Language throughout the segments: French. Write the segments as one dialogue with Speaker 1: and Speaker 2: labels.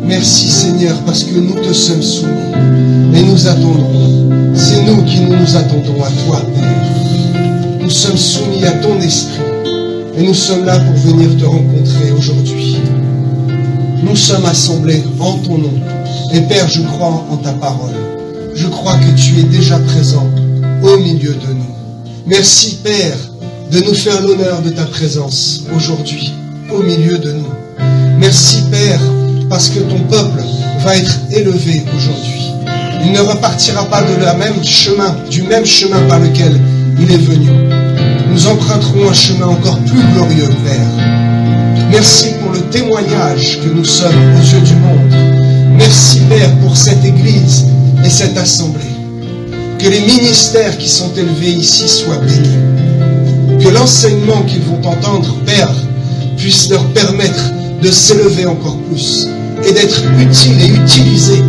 Speaker 1: Merci Seigneur, parce que nous te sommes soumis et nous attendrons. C'est nous qui nous attendons à toi, Père. Nous sommes soumis à ton esprit et nous sommes là pour venir te rencontrer aujourd'hui. Nous sommes assemblés en ton nom. Et Père, je crois en ta parole. Je crois que tu es déjà présent au milieu de nous. Merci Père de nous faire l'honneur de ta présence aujourd'hui au milieu de nous. Merci Père parce que ton peuple va être élevé aujourd'hui. Il ne repartira pas du même chemin par lequel il est venu. Nous emprunterons un chemin encore plus glorieux, Père. Merci pour le témoignage que nous sommes aux yeux du monde. Merci, Père, pour cette Église et cette assemblée. Que les ministères qui sont élevés ici soient bénis. Que l'enseignement qu'ils vont entendre, Père, puisse leur permettre de s'élever encore plus et d'être utiles et utilisés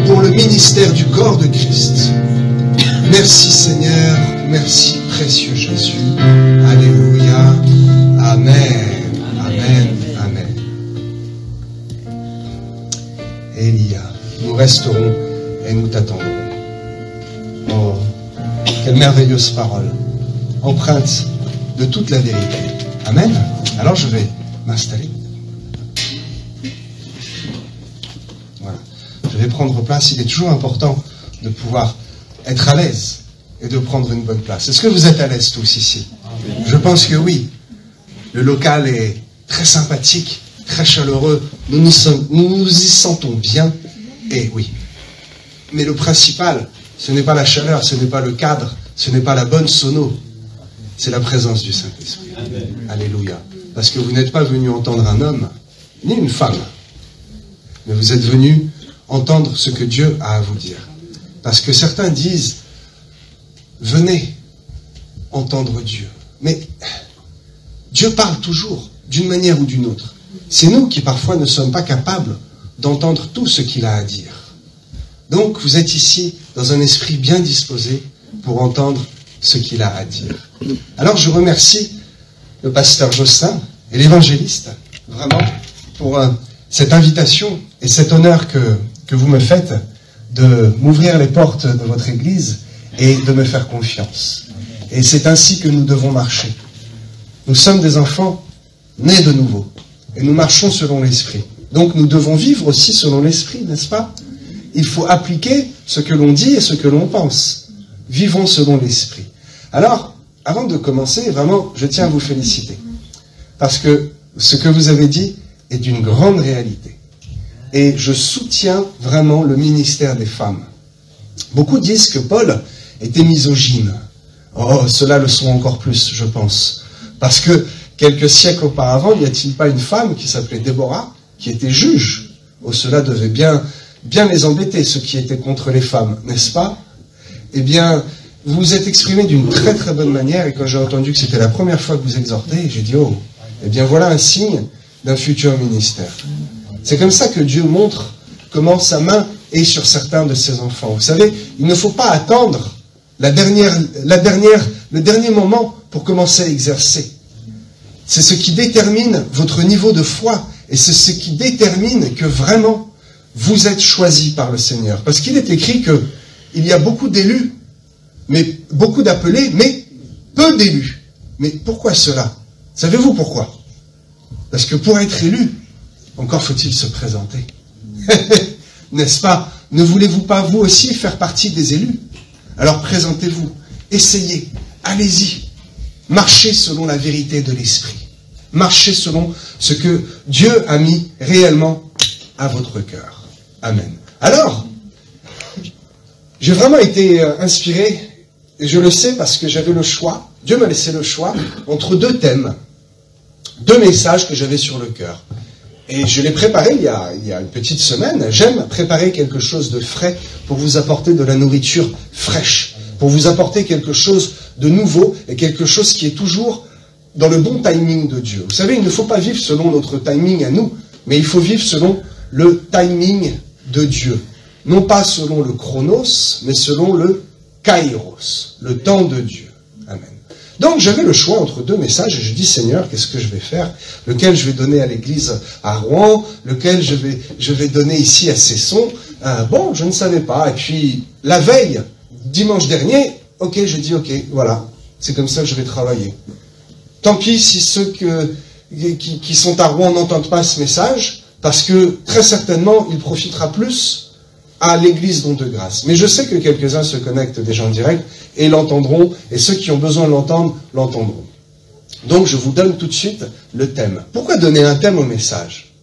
Speaker 1: pour le ministère du corps de Christ. Merci Seigneur, merci précieux Jésus. Alléluia. Amen. Amen. Amen. Elia, nous resterons et nous t'attendrons. Oh, quelle merveilleuse parole, empreinte de toute la vérité. Amen. Alors je vais m'installer. Voilà. Je vais prendre place. Il est toujours important de pouvoir être à l'aise et de prendre une bonne place. Est-ce que vous êtes à l'aise tous ici? Je pense que oui. Le local est très sympathique, très chaleureux. Nous nous y sentons bien. Et oui. Mais le principal, ce n'est pas la chaleur, ce n'est pas le cadre, ce n'est pas la bonne sono. C'est la présence du Saint-Esprit. Alléluia. Parce que vous n'êtes pas venu entendre un homme, ni une femme. Mais vous êtes venu entendre ce que Dieu a à vous dire. Parce que certains disent, venez entendre Dieu. Mais Dieu parle toujours, d'une manière ou d'une autre. C'est nous qui parfois ne sommes pas capables d'entendre tout ce qu'il a à dire. Donc vous êtes ici dans un esprit bien disposé pour entendre ce qu'il a à dire. Alors je remercie le pasteur Jocelyn et l'évangéliste, vraiment, pour cette invitation et cet honneur que vous me faites de m'ouvrir les portes de votre église et de me faire confiance. Et c'est ainsi que nous devons marcher. Nous sommes des enfants nés de nouveau et nous marchons selon l'esprit. Donc nous devons vivre aussi selon l'esprit, n'est-ce pas? Il faut appliquer ce que l'on dit et ce que l'on pense. Vivons selon l'esprit. Alors, avant de commencer, vraiment, je tiens à vous féliciter. Parce que ce que vous avez dit est d'une grande réalité. Et je soutiens vraiment le ministère des femmes. Beaucoup disent que Paul était misogyne. Oh, ceux-là le sont encore plus, je pense. Parce que quelques siècles auparavant, n'y a-t-il pas une femme qui s'appelait Déborah, qui était juge? Oh, cela devait bien les embêter, ceux qui étaient contre les femmes, n'est-ce pas? Eh bien, vous vous êtes exprimé d'une très très bonne manière, et quand j'ai entendu que c'était la première fois que vous exhortez, j'ai dit, oh, eh bien voilà un signe d'un futur ministère. C'est comme ça que Dieu montre comment sa main est sur certains de ses enfants. Vous savez, il ne faut pas attendre le dernier moment pour commencer à exercer. C'est ce qui détermine votre niveau de foi, et c'est ce qui détermine que vraiment vous êtes choisis par le Seigneur. Parce qu'il est écrit qu'il y a beaucoup d'élus, mais beaucoup d'appelés, mais peu d'élus. Mais pourquoi cela? Savez-vous pourquoi? Parce que pour être élu, encore faut-il se présenter. N'est-ce pas? Ne voulez-vous pas vous aussi faire partie des élus? Alors présentez-vous, essayez, allez-y. Marchez selon la vérité de l'esprit. Marchez selon ce que Dieu a mis réellement à votre cœur. Amen. Alors, j'ai vraiment été inspiré, et je le sais parce que j'avais le choix, Dieu m'a laissé le choix, entre deux thèmes, deux messages que j'avais sur le cœur. Et je l'ai préparé il y a une petite semaine. J'aime préparer quelque chose de frais pour vous apporter de la nourriture fraîche, pour vous apporter quelque chose de nouveau et quelque chose qui est toujours dans le bon timing de Dieu. Vous savez, il ne faut pas vivre selon notre timing à nous, mais il faut vivre selon le timing de Dieu. Non pas selon le chronos, mais selon le kairos, le temps de Dieu. Amen. Donc j'avais le choix entre deux messages et je dis Seigneur, qu'est-ce que je vais faire? Lequel je vais donner à l'église à Rouen? Lequel je vais donner ici à Cesson? Bon, je ne savais pas. Et puis la veille, dimanche dernier, ok, j'ai dit ok, voilà, c'est comme ça que je vais travailler. Tant pis si ceux qui sont à Rouen n'entendent pas ce message, parce que très certainement il profitera plus à l'église Don de Grâce. Mais je sais que quelques-uns se connectent déjà en direct et l'entendront, et ceux qui ont besoin de l'entendre, l'entendront. Donc je vous donne tout de suite le thème. Pourquoi donner un thème au message?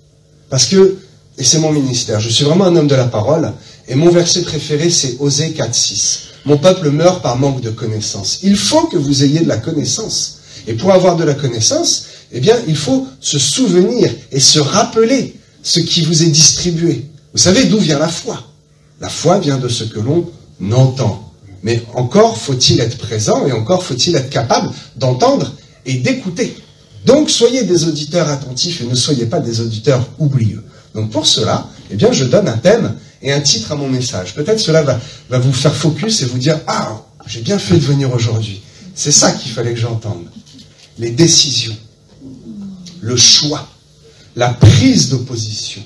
Speaker 1: Parce que, et c'est mon ministère, je suis vraiment un homme de la parole, et mon verset préféré c'est Osée 4:6. Mon peuple meurt par manque de connaissance. Il faut que vous ayez de la connaissance. Et pour avoir de la connaissance, eh bien, il faut se souvenir et se rappeler ce qui vous est distribué. Vous savez d'où vient la foi? La foi vient de ce que l'on entend. Mais encore faut-il être présent et encore faut-il être capable d'entendre et d'écouter. Donc, soyez des auditeurs attentifs et ne soyez pas des auditeurs oublieux. Donc, pour cela, eh bien, je donne un thème et un titre à mon message. Peut-être cela va vous faire focus et vous dire « Ah, j'ai bien fait de venir aujourd'hui. C'est ça qu'il fallait que j'entende. » Les décisions, le choix, la prise d'opposition.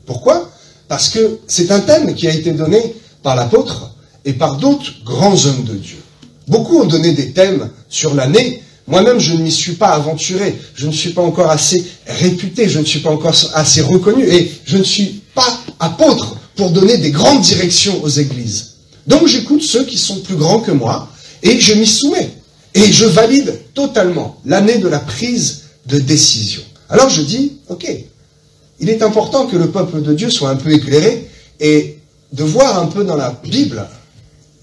Speaker 1: Pourquoi? Parce que c'est un thème qui a été donné par l'apôtre et par d'autres grands hommes de Dieu. Beaucoup ont donné des thèmes sur l'année. Moi-même, je ne m'y suis pas aventuré. Je ne suis pas encore assez réputé. Je ne suis pas encore assez reconnu. Et je ne suis pas apôtre pour donner des grandes directions aux églises. Donc j'écoute ceux qui sont plus grands que moi et je m'y soumets. Et je valide totalement l'année de la prise de décision. Alors je dis, ok, il est important que le peuple de Dieu soit un peu éclairé et de voir un peu dans la Bible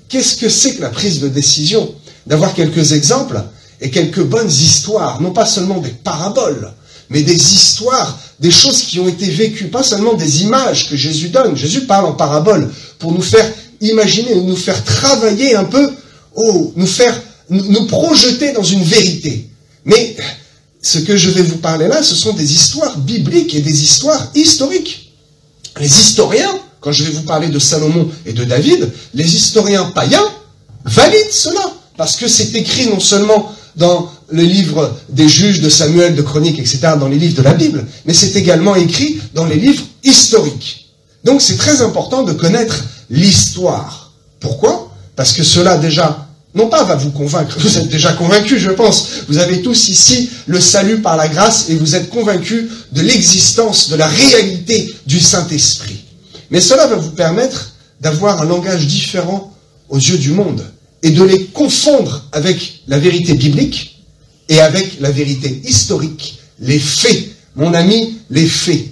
Speaker 1: qu'est-ce que c'est que la prise de décision, d'avoir quelques exemples et quelques bonnes histoires, non pas seulement des paraboles, mais des histoires, des choses qui ont été vécues, pas seulement des images que Jésus donne. Jésus parle en paraboles pour nous faire imaginer, nous faire travailler un peu, nous projeter dans une vérité. Mais ce que je vais vous parler là, ce sont des histoires bibliques et des histoires historiques. Les historiens, quand je vais vous parler de Salomon et de David, les historiens païens valident cela, parce que c'est écrit non seulement dans le livre des juges, de Samuel, de Chroniques, etc., dans les livres de la Bible, mais c'est également écrit dans les livres historiques. Donc c'est très important de connaître l'histoire. Pourquoi? Parce que cela déjà, non pas va vous convaincre, vous êtes déjà convaincus, je pense. Vous avez tous ici le salut par la grâce et vous êtes convaincus de l'existence, de la réalité du Saint-Esprit. Mais cela va vous permettre d'avoir un langage différent aux yeux du monde et de les confondre avec la vérité biblique et avec la vérité historique, les faits. Mon ami, les faits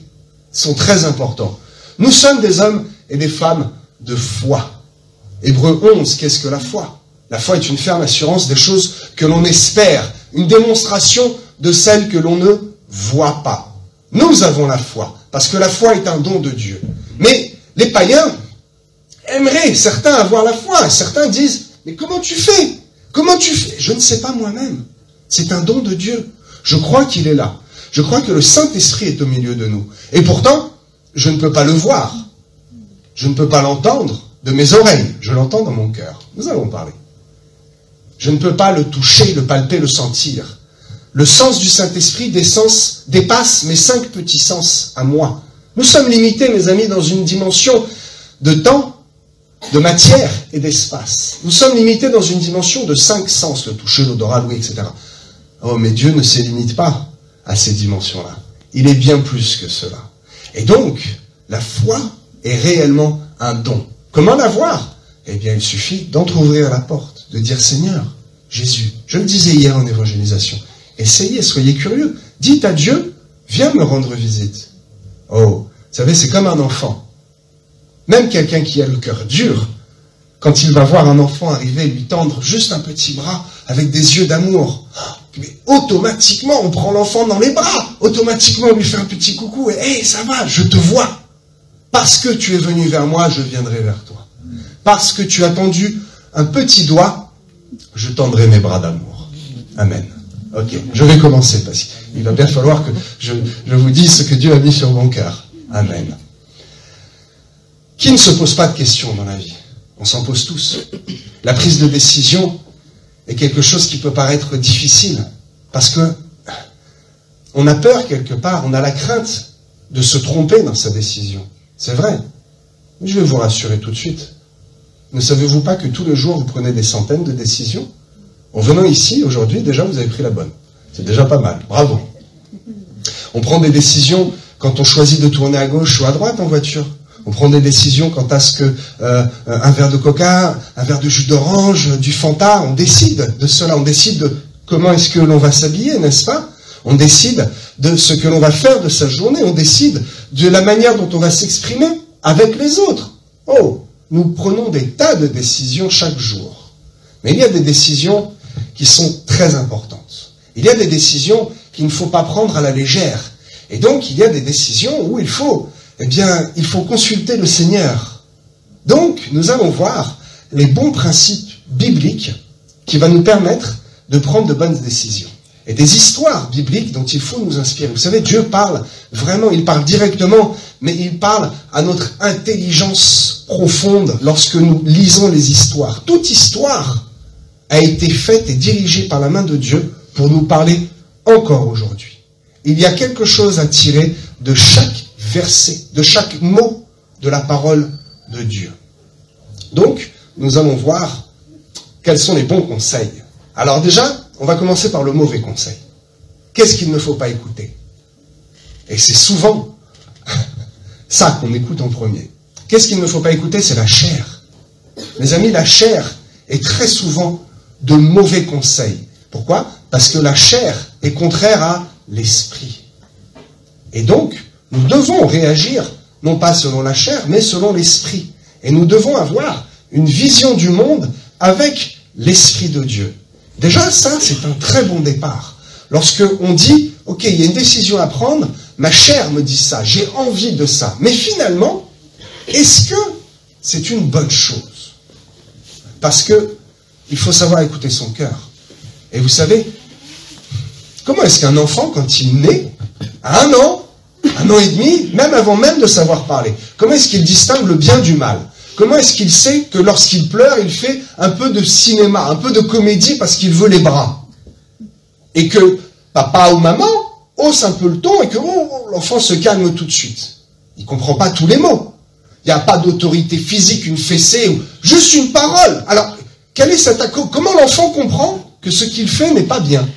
Speaker 1: sont très importants. Nous sommes des hommes et des femmes de foi. Hébreux 11, qu'est-ce que la foi? La foi est une ferme assurance des choses que l'on espère, une démonstration de celles que l'on ne voit pas. Nous avons la foi, parce que la foi est un don de Dieu. Mais les païens aimeraient, certains, avoir la foi. Et certains disent, mais comment tu fais? Comment tu fais? Je ne sais pas moi-même. C'est un don de Dieu. Je crois qu'il est là. Je crois que le Saint-Esprit est au milieu de nous. Et pourtant, je ne peux pas le voir. Je ne peux pas l'entendre de mes oreilles. Je l'entends dans mon cœur. Nous allons parler. Je ne peux pas le toucher, le palper, le sentir. Le sens du Saint-Esprit dépasse mes 5 petits sens à moi. Nous sommes limités, mes amis, dans une dimension de temps, de matière et d'espace. Nous sommes limités dans une dimension de 5 sens, le toucher, l'odorat, l'ouïe, etc. Oh, mais Dieu ne se limite pas à ces dimensions-là. Il est bien plus que cela. Et donc, la foi est réellement un don. Comment l'avoir? Eh bien, il suffit d'entrouvrir la porte, de dire Seigneur, Jésus, je le disais hier en évangélisation, essayez, soyez curieux, dites à Dieu, viens me rendre visite. Oh, vous savez, c'est comme un enfant. Même quelqu'un qui a le cœur dur, quand il va voir un enfant arriver, lui tendre juste un petit bras avec des yeux d'amour, mais automatiquement, on prend l'enfant dans les bras, automatiquement, on lui fait un petit coucou, et hey, ça va, je te vois. Parce que tu es venu vers moi, je viendrai vers toi. Parce que tu as tendu un petit doigt, je tendrai mes bras d'amour. Amen. Ok, je vais commencer, parce qu'il va bien falloir que je vous dise ce que Dieu a mis sur mon cœur. Amen. Qui ne se pose pas de questions dans la vie? On s'en pose tous. La prise de décision est quelque chose qui peut paraître difficile, parce que on a peur quelque part, on a la crainte de se tromper dans sa décision. C'est vrai. Mais je vais vous rassurer tout de suite. Ne savez-vous pas que tous les jours, vous prenez des centaines de décisions? En venant ici, aujourd'hui, déjà, vous avez pris la bonne. C'est déjà pas mal. Bravo. On prend des décisions quand on choisit de tourner à gauche ou à droite en voiture. On prend des décisions quant à ce que un verre de coca, un verre de jus d'orange, du Fanta, on décide de cela. On décide de comment est-ce que l'on va s'habiller, n'est-ce pas? On décide de ce que l'on va faire de sa journée. On décide de la manière dont on va s'exprimer avec les autres. Oh, nous prenons des tas de décisions chaque jour. Mais il y a des décisions qui sont très importantes. Il y a des décisions qu'il ne faut pas prendre à la légère. Et donc, il y a des décisions où il faut consulter le Seigneur. Donc, nous allons voir les bons principes bibliques qui vont nous permettre de prendre de bonnes décisions. Et des histoires bibliques dont il faut nous inspirer. Vous savez, Dieu parle vraiment, il parle directement, mais il parle à notre intelligence profonde lorsque nous lisons les histoires. Toute histoire a été faite et dirigée par la main de Dieu pour nous parler encore aujourd'hui. Il y a quelque chose à tirer de chaque verset, de chaque mot de la parole de Dieu. Donc, nous allons voir quels sont les bons conseils. Alors déjà, on va commencer par le mauvais conseil. Qu'est-ce qu'il ne faut pas écouter? Et c'est souvent ça qu'on écoute en premier. Qu'est-ce qu'il ne faut pas écouter? C'est la chair. Mes amis, la chair est très souvent de mauvais conseils. Pourquoi? Parce que la chair est contraire à l'esprit. Et donc, nous devons réagir, non pas selon la chair, mais selon l'esprit. Et nous devons avoir une vision du monde avec l'esprit de Dieu. Déjà, ça, c'est un très bon départ. Lorsque on dit, ok, il y a une décision à prendre, ma chair me dit ça, j'ai envie de ça. Mais finalement, est-ce que c'est une bonne chose? Parce que il faut savoir écouter son cœur. Et vous savez, comment est-ce qu'un enfant, quand il naît, à 1 an et demi, même avant même de savoir parler, comment est-ce qu'il distingue le bien du mal? Comment est-ce qu'il sait que lorsqu'il pleure, il fait un peu de cinéma, un peu de comédie parce qu'il veut les bras? Et que papa ou maman hausse un peu le ton et que l'enfant se calme tout de suite. Il ne comprend pas tous les mots. Il n'y a pas d'autorité physique, une fessée ou juste une parole. Alors, quel est cet accord? Comment l'enfant comprend que ce qu'il fait n'est pas bien?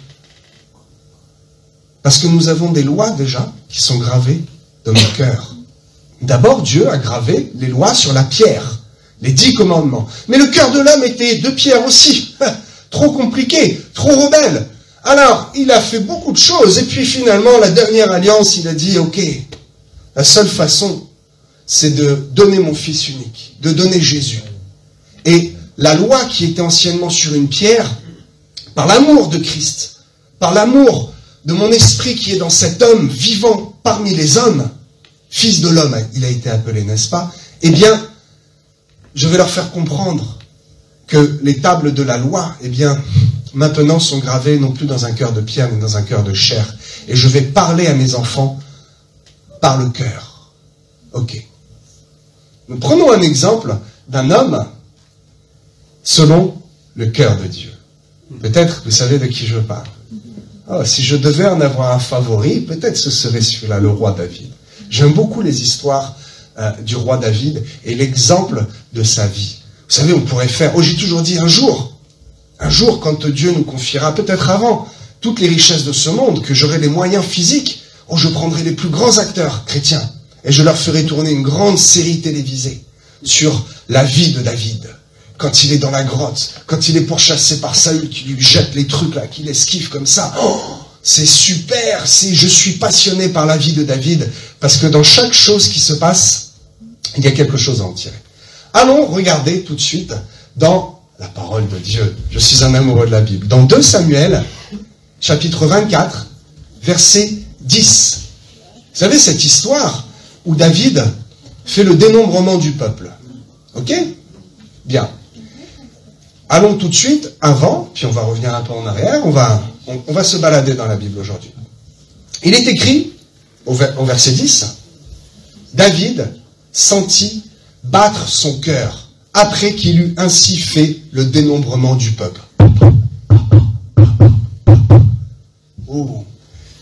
Speaker 1: Parce que nous avons des lois déjà qui sont gravées dans nos cœurs. D'abord, Dieu a gravé les lois sur la pierre, les 10 commandements. Mais le cœur de l'homme était de pierre aussi. Trop compliqué, trop rebelle. Alors, il a fait beaucoup de choses. Et puis finalement, la dernière alliance, il a dit, ok, la seule façon, c'est de donner mon fils unique, de donner Jésus. Et la loi qui était anciennement sur une pierre, par l'amour de Christ, par l'amour de mon esprit qui est dans cet homme vivant parmi les hommes, fils de l'homme, il a été appelé, n'est-ce pas? Eh bien, je vais leur faire comprendre que les tables de la loi, eh bien, maintenant sont gravées non plus dans un cœur de pierre, mais dans un cœur de chair. Et je vais parler à mes enfants par le cœur. Ok. Nous prenons un exemple d'un homme selon le cœur de Dieu. Peut-être vous savez de qui je parle. Oh, si je devais en avoir un favori, peut-être ce serait celui-là, le roi David. J'aime beaucoup les histoires du roi David et l'exemple de sa vie. Vous savez, on pourrait faire... Oh, j'ai toujours dit un jour, quand Dieu nous confiera, peut-être avant, toutes les richesses de ce monde, que j'aurai les moyens physiques, oh, je prendrai les plus grands acteurs chrétiens et je leur ferai tourner une grande série télévisée sur la vie de David. Quand il est dans la grotte, quand il est pourchassé par Saül, qui lui jette les trucs là, qu'il esquive comme ça. Oh, c'est super, je suis passionné par la vie de David, parce que dans chaque chose qui se passe, il y a quelque chose à en tirer. Allons regarder tout de suite dans la parole de Dieu. Je suis un amoureux de la Bible. Dans 2 Samuel, chapitre 24, verset 10. Vous savez cette histoire où David fait le dénombrement du peuple. Ok? Bien. Allons tout de suite avant, puis on va revenir un peu en arrière, on va se balader dans la Bible aujourd'hui. Il est écrit, au verset 10, David sentit battre son cœur après qu'il eut ainsi fait le dénombrement du peuple. Oh,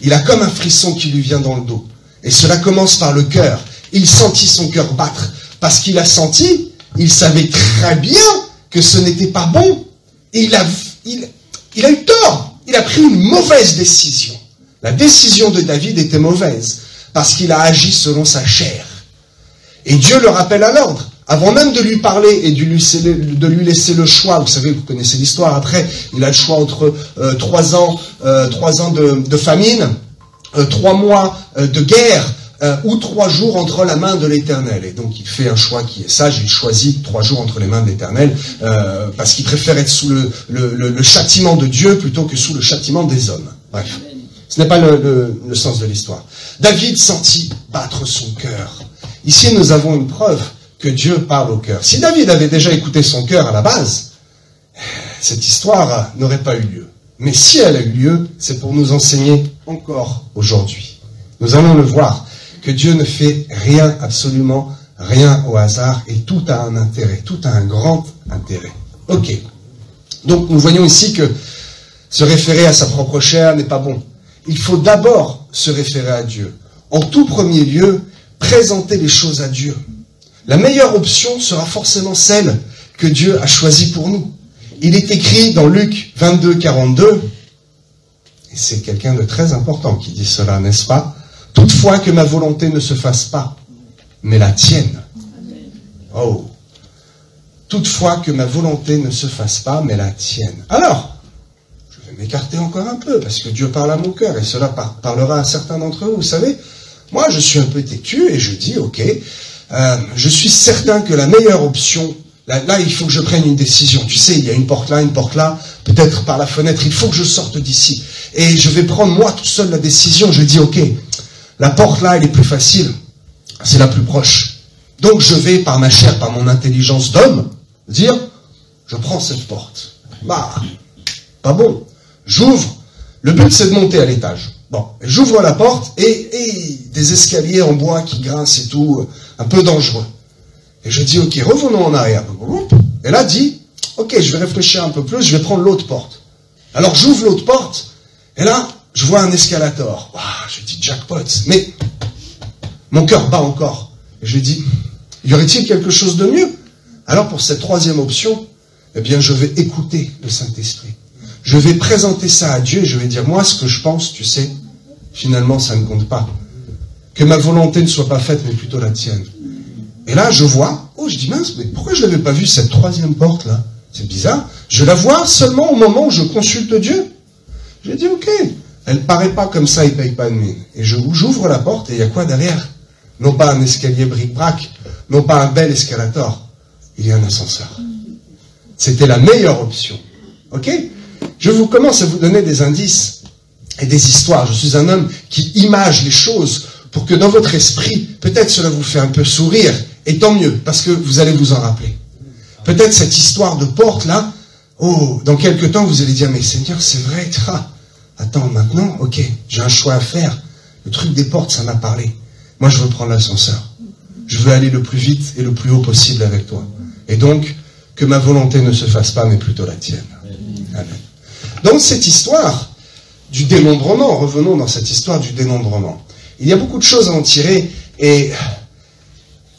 Speaker 1: il a comme un frisson qui lui vient dans le dos. Et cela commence par le cœur. Il sentit son cœur battre. Parce qu'il a senti, il savait très bien que ce n'était pas bon. Et il a eu tort. Il a pris une mauvaise décision. La décision de David était mauvaise. Parce qu'il a agi selon sa chair. Et Dieu le rappelle à l'ordre. Avant même de lui parler et de lui laisser le choix, vous savez, vous connaissez l'histoire, après, il a le choix entre 3 ans de famine, 3 mois de guerre, ou 3 jours entre la main de l'Éternel. Et donc il fait un choix qui est sage, il choisit 3 jours entre les mains de l'Éternel, parce qu'il préfère être sous le châtiment de Dieu plutôt que sous le châtiment des hommes. Bref, ce n'est pas le sens de l'histoire. David sentit battre son cœur. Ici nous avons une preuve que Dieu parle au cœur. Si David avait déjà écouté son cœur à la base, cette histoire n'aurait pas eu lieu. Mais si elle a eu lieu, c'est pour nous enseigner encore aujourd'hui. Nous allons le voir, que Dieu ne fait rien, absolument rien au hasard, et tout a un intérêt, tout a un grand intérêt. Ok. Donc nous voyons ici que se référer à sa propre chair n'est pas bon. Il faut d'abord se référer à Dieu. En tout premier lieu, présenter les choses à Dieu. La meilleure option sera forcément celle que Dieu a choisie pour nous. Il est écrit dans Luc 22, 42, et c'est quelqu'un de très important qui dit cela, n'est-ce pas? Toutefois que ma volonté ne se fasse pas, mais la tienne. Oh! Toutefois que ma volonté ne se fasse pas, mais la tienne. Alors, je vais m'écarter encore un peu, parce que Dieu parle à mon cœur, et cela parlera à certains d'entre vous. Vous savez, moi je suis un peu têtu, et je dis, ok, je suis certain que la meilleure option, là il faut que je prenne une décision. Tu sais, il y a une porte là, peut-être par la fenêtre, il faut que je sorte d'ici. Et je vais prendre moi tout seul la décision. Je dis, ok, la porte là, elle est plus facile, c'est la plus proche. Donc je vais, par ma chair, par mon intelligence d'homme, dire, je prends cette porte. Bah, pas bon. J'ouvre, le but c'est de monter à l'étage. Bon, j'ouvre la porte et des escaliers en bois qui grincent et tout, un peu dangereux. Et je dis, ok, revenons en arrière. Et là, dit, ok, je vais réfléchir un peu plus, je vais prendre l'autre porte. Alors j'ouvre l'autre porte, et là, je vois un escalator. Wow, je dis, jackpot. Mais mon cœur bat encore. Et je dis, y aurait-il quelque chose de mieux? Alors pour cette troisième option, eh bien, je vais écouter le Saint-Esprit. Je vais présenter ça à Dieu et je vais dire, moi, ce que je pense, tu sais, finalement, ça ne compte pas. Que ma volonté ne soit pas faite, mais plutôt la tienne. Et là, je vois, je dis, mince, mais pourquoi je n'avais pas vu cette troisième porte-là? C'est bizarre. Je la vois seulement au moment où je consulte Dieu. J'ai dit, ok, elle paraît pas comme ça, il paye pas de mine. Et j'ouvre la porte et il y a quoi derrière? Non pas un escalier bric-brac, non pas un bel escalator. Il y a un ascenseur. C'était la meilleure option. Ok? Je vous commence à vous donner des indices et des histoires. Je suis un homme qui image les choses pour que dans votre esprit, peut-être cela vous fait un peu sourire, et tant mieux, parce que vous allez vous en rappeler. Peut-être cette histoire de porte là, dans quelque temps vous allez dire, mais Seigneur, c'est vrai, attends, maintenant, ok, j'ai un choix à faire. Le truc des portes, ça m'a parlé. Moi, je veux prendre l'ascenseur. Je veux aller le plus vite et le plus haut possible avec toi. Et donc, que ma volonté ne se fasse pas, mais plutôt la tienne. Amen. Dans cette histoire du dénombrement, revenons dans cette histoire du dénombrement. Il y a beaucoup de choses à en tirer et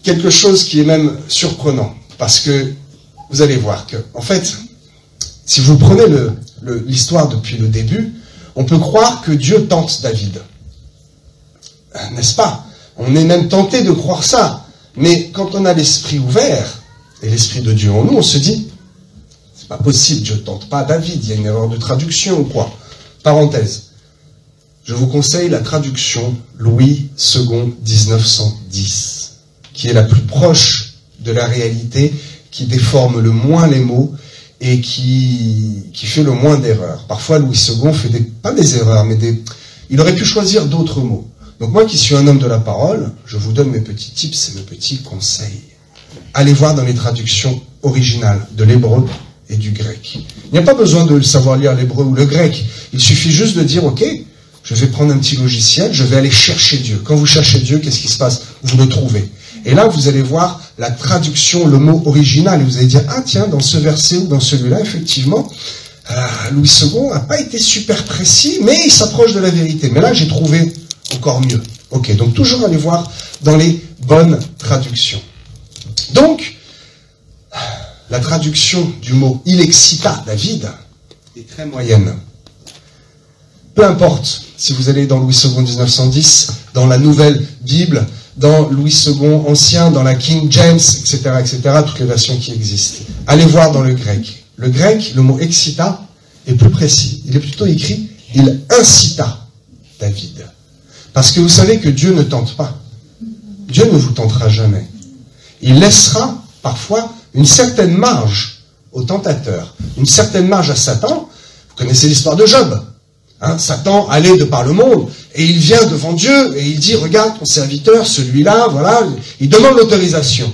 Speaker 1: quelque chose qui est même surprenant. Parce que vous allez voir que, en fait, si vous prenez l'histoire depuis le début, on peut croire que Dieu tente David. N'est-ce pas? On est même tenté de croire ça. Mais quand on a l'esprit ouvert, et l'esprit de Dieu en nous, on se dit, c'est pas possible, Dieu ne tente pas David, il y a une erreur de traduction ou quoi. Parenthèse. Je vous conseille la traduction Louis II 1910, qui est la plus proche de la réalité, qui déforme le moins les mots et qui fait le moins d'erreurs. Parfois, Louis II fait pas des erreurs, mais il aurait pu choisir d'autres mots. Donc moi qui suis un homme de la parole, je vous donne mes petits tips et mes petits conseils. Allez voir dans les traductions originales de l'hébreu et du grec. Il n'y a pas besoin de savoir lire l'hébreu ou le grec. Il suffit juste de dire, ok, je vais prendre un petit logiciel, je vais aller chercher Dieu. Quand vous cherchez Dieu, qu'est-ce qui se passe? Vous le trouvez. Et là, vous allez voir la traduction, le mot original, et vous allez dire, ah tiens, dans ce verset ou dans celui-là, effectivement, Louis II n'a pas été super précis, mais il s'approche de la vérité. Mais là, j'ai trouvé encore mieux. Ok, donc toujours aller voir dans les bonnes traductions. Donc, la traduction du mot « il excita David » est très moyenne. Peu importe si vous allez dans Louis II 1910, dans la Nouvelle Bible, dans Louis II ancien, dans la King James, etc., toutes les versions qui existent. Allez voir dans le grec. Le grec, le mot « excita » est plus précis. Il est plutôt écrit « il incita David ». Parce que vous savez que Dieu ne tente pas. Dieu ne vous tentera jamais. Il laissera parfois une certaine marge au tentateur, une certaine marge à Satan. Vous connaissez l'histoire de Job. Satan allait de par le monde, et il vient devant Dieu, et il dit, regarde ton serviteur, celui-là, voilà, il demande l'autorisation.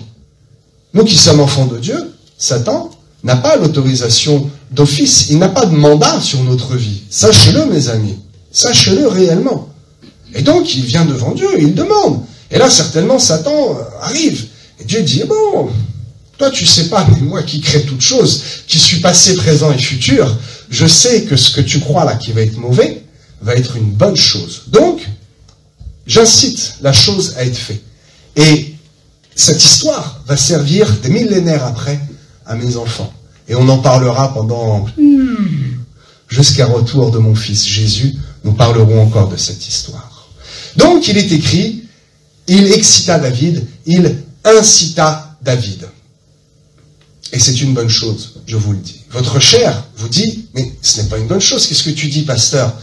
Speaker 1: Nous qui sommes enfants de Dieu, Satan n'a pas l'autorisation d'office, il n'a pas de mandat sur notre vie. Sachez-le, mes amis, sachez-le réellement. Et donc, il vient devant Dieu, et il demande. Et là, certainement, Satan arrive, et Dieu dit, bon, toi tu sais pas, mais moi qui crée toutes choses, qui suis passé, présent et futur, je sais que ce que tu crois là qui va être mauvais, va être une bonne chose. Donc, j'incite la chose à être faite. Et cette histoire va servir des millénaires après à mes enfants. Et on en parlera pendant jusqu'à retour de mon fils Jésus, nous parlerons encore de cette histoire. Donc, il est écrit, il excita David, il incita David. Et c'est une bonne chose, je vous le dis. Votre chair vous dit, mais ce n'est pas une bonne chose. Qu'est-ce que tu dis, pasteur?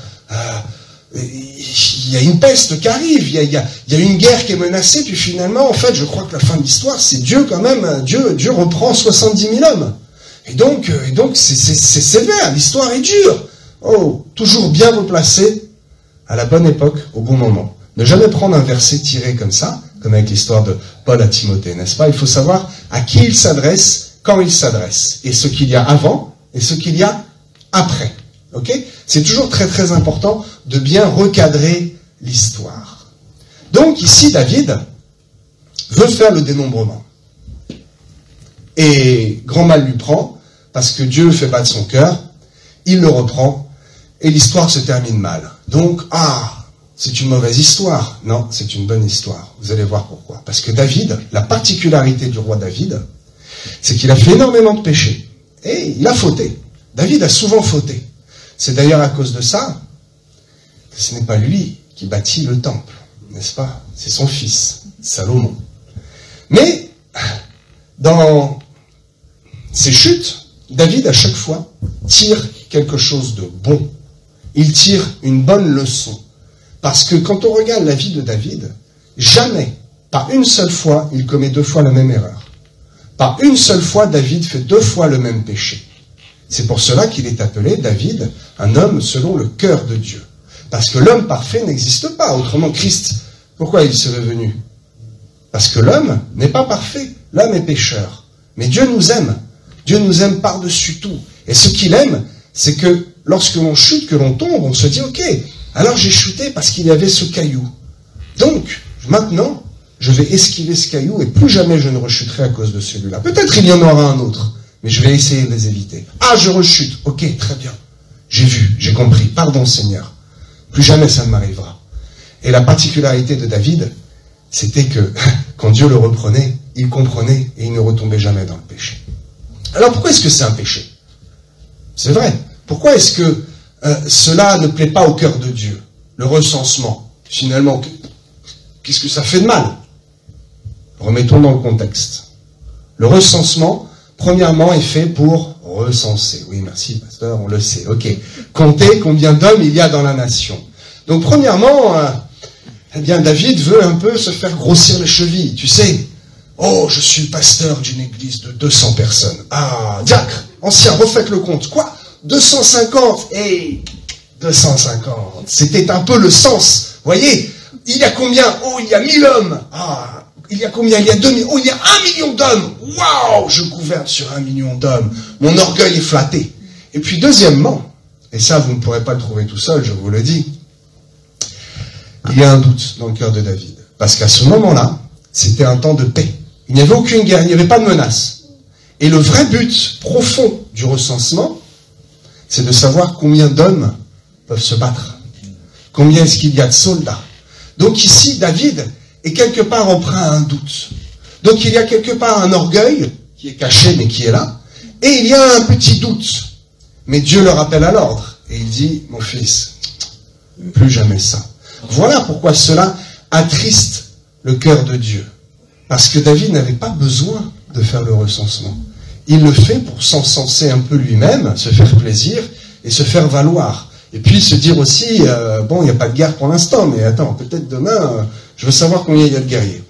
Speaker 1: Il y a une peste qui arrive, il y a une guerre qui est menacée, puis finalement, en fait, je crois que la fin de l'histoire, c'est Dieu quand même. Dieu reprend 70 000 hommes. Et donc c'est sévère, l'histoire est dure. Oh, toujours bien replacé à la bonne époque, au bon moment. Ne jamais prendre un verset tiré comme ça, comme avec l'histoire de Paul à Timothée, n'est-ce pas? Il faut savoir à qui il s'adresse, quand il s'adresse, et ce qu'il y a avant, et ce qu'il y a après. Ok? C'est toujours très très important de bien recadrer l'histoire. Donc ici, David veut faire le dénombrement. Et grand mal lui prend, parce que Dieu fait battre son cœur, il le reprend, et l'histoire se termine mal. Donc, c'est une mauvaise histoire. Non, c'est une bonne histoire. Vous allez voir pourquoi. Parce que David, la particularité du roi David, c'est qu'il a fait énormément de péchés. Et il a fauté. David a souvent fauté. C'est d'ailleurs à cause de ça que ce n'est pas lui qui bâtit le temple, n'est-ce pas? C'est son fils, Salomon. Mais, dans ses chutes, David, à chaque fois, tire quelque chose de bon. Il tire une bonne leçon. Parce que quand on regarde la vie de David, jamais, pas une seule fois, il commet 2 fois la même erreur. Pas une seule fois, David fait 2 fois le même péché. C'est pour cela qu'il est appelé, David, un homme selon le cœur de Dieu. Parce que l'homme parfait n'existe pas. Autrement, Christ, pourquoi il serait venu? Parce que l'homme n'est pas parfait. L'homme est pécheur. Mais Dieu nous aime. Dieu nous aime par-dessus tout. Et ce qu'il aime, c'est que lorsque l'on chute, que l'on tombe, on se dit, ok, alors j'ai chuté parce qu'il y avait ce caillou. Donc, maintenant, je vais esquiver ce caillou et plus jamais je ne rechuterai à cause de celui-là. Peut-être il y en aura un autre, mais je vais essayer de les éviter. Je rechute. Ok, très bien. J'ai vu, j'ai compris. Pardon, Seigneur. Plus jamais ça ne m'arrivera. Et la particularité de David, c'était que quand Dieu le reprenait, il comprenait et il ne retombait jamais dans le péché. Alors pourquoi est-ce que c'est un péché? C'est vrai. Pourquoi est-ce que cela ne plaît pas au cœur de Dieu? Le recensement. Finalement, qu'est-ce que ça fait de mal? Remettons dans le contexte. Le recensement, premièrement, est fait pour recenser. Oui, merci, pasteur, on le sait. Ok. Compter combien d'hommes il y a dans la nation. Donc, premièrement, David veut un peu se faire grossir les chevilles. Tu sais, je suis le pasteur d'une église de 200 personnes. Diacre, ancien, refaites le compte. Quoi? 250? 250. C'était un peu le sens. Voyez, il y a combien? Il y a 1000 hommes. Il y a combien? Il y a 2000. Il y a 1 million d'hommes. Waouh, je gouverne sur 1 million d'hommes. Mon orgueil est flatté. Et puis deuxièmement, et ça vous ne pourrez pas le trouver tout seul, je vous le dis, il y a un doute dans le cœur de David. Parce qu'à ce moment-là, c'était un temps de paix. Il n'y avait aucune guerre, il n'y avait pas de menace. Et le vrai but profond du recensement, c'est de savoir combien d'hommes peuvent se battre. Combien est-ce qu'il y a de soldats. Donc ici, David est quelque part emprunt à un doute. Donc il y a quelque part un orgueil qui est caché mais qui est là, et il y a un petit doute. Mais Dieu le rappelle à l'ordre, et il dit, mon fils, plus jamais ça. Voilà pourquoi cela attriste le cœur de Dieu. Parce que David n'avait pas besoin de faire le recensement. Il le fait pour s'encenser un peu lui-même, se faire plaisir et se faire valoir. Et puis se dire aussi, bon, il n'y a pas de guerre pour l'instant, mais attends, peut-être demain, je veux savoir combien il y a de guerriers.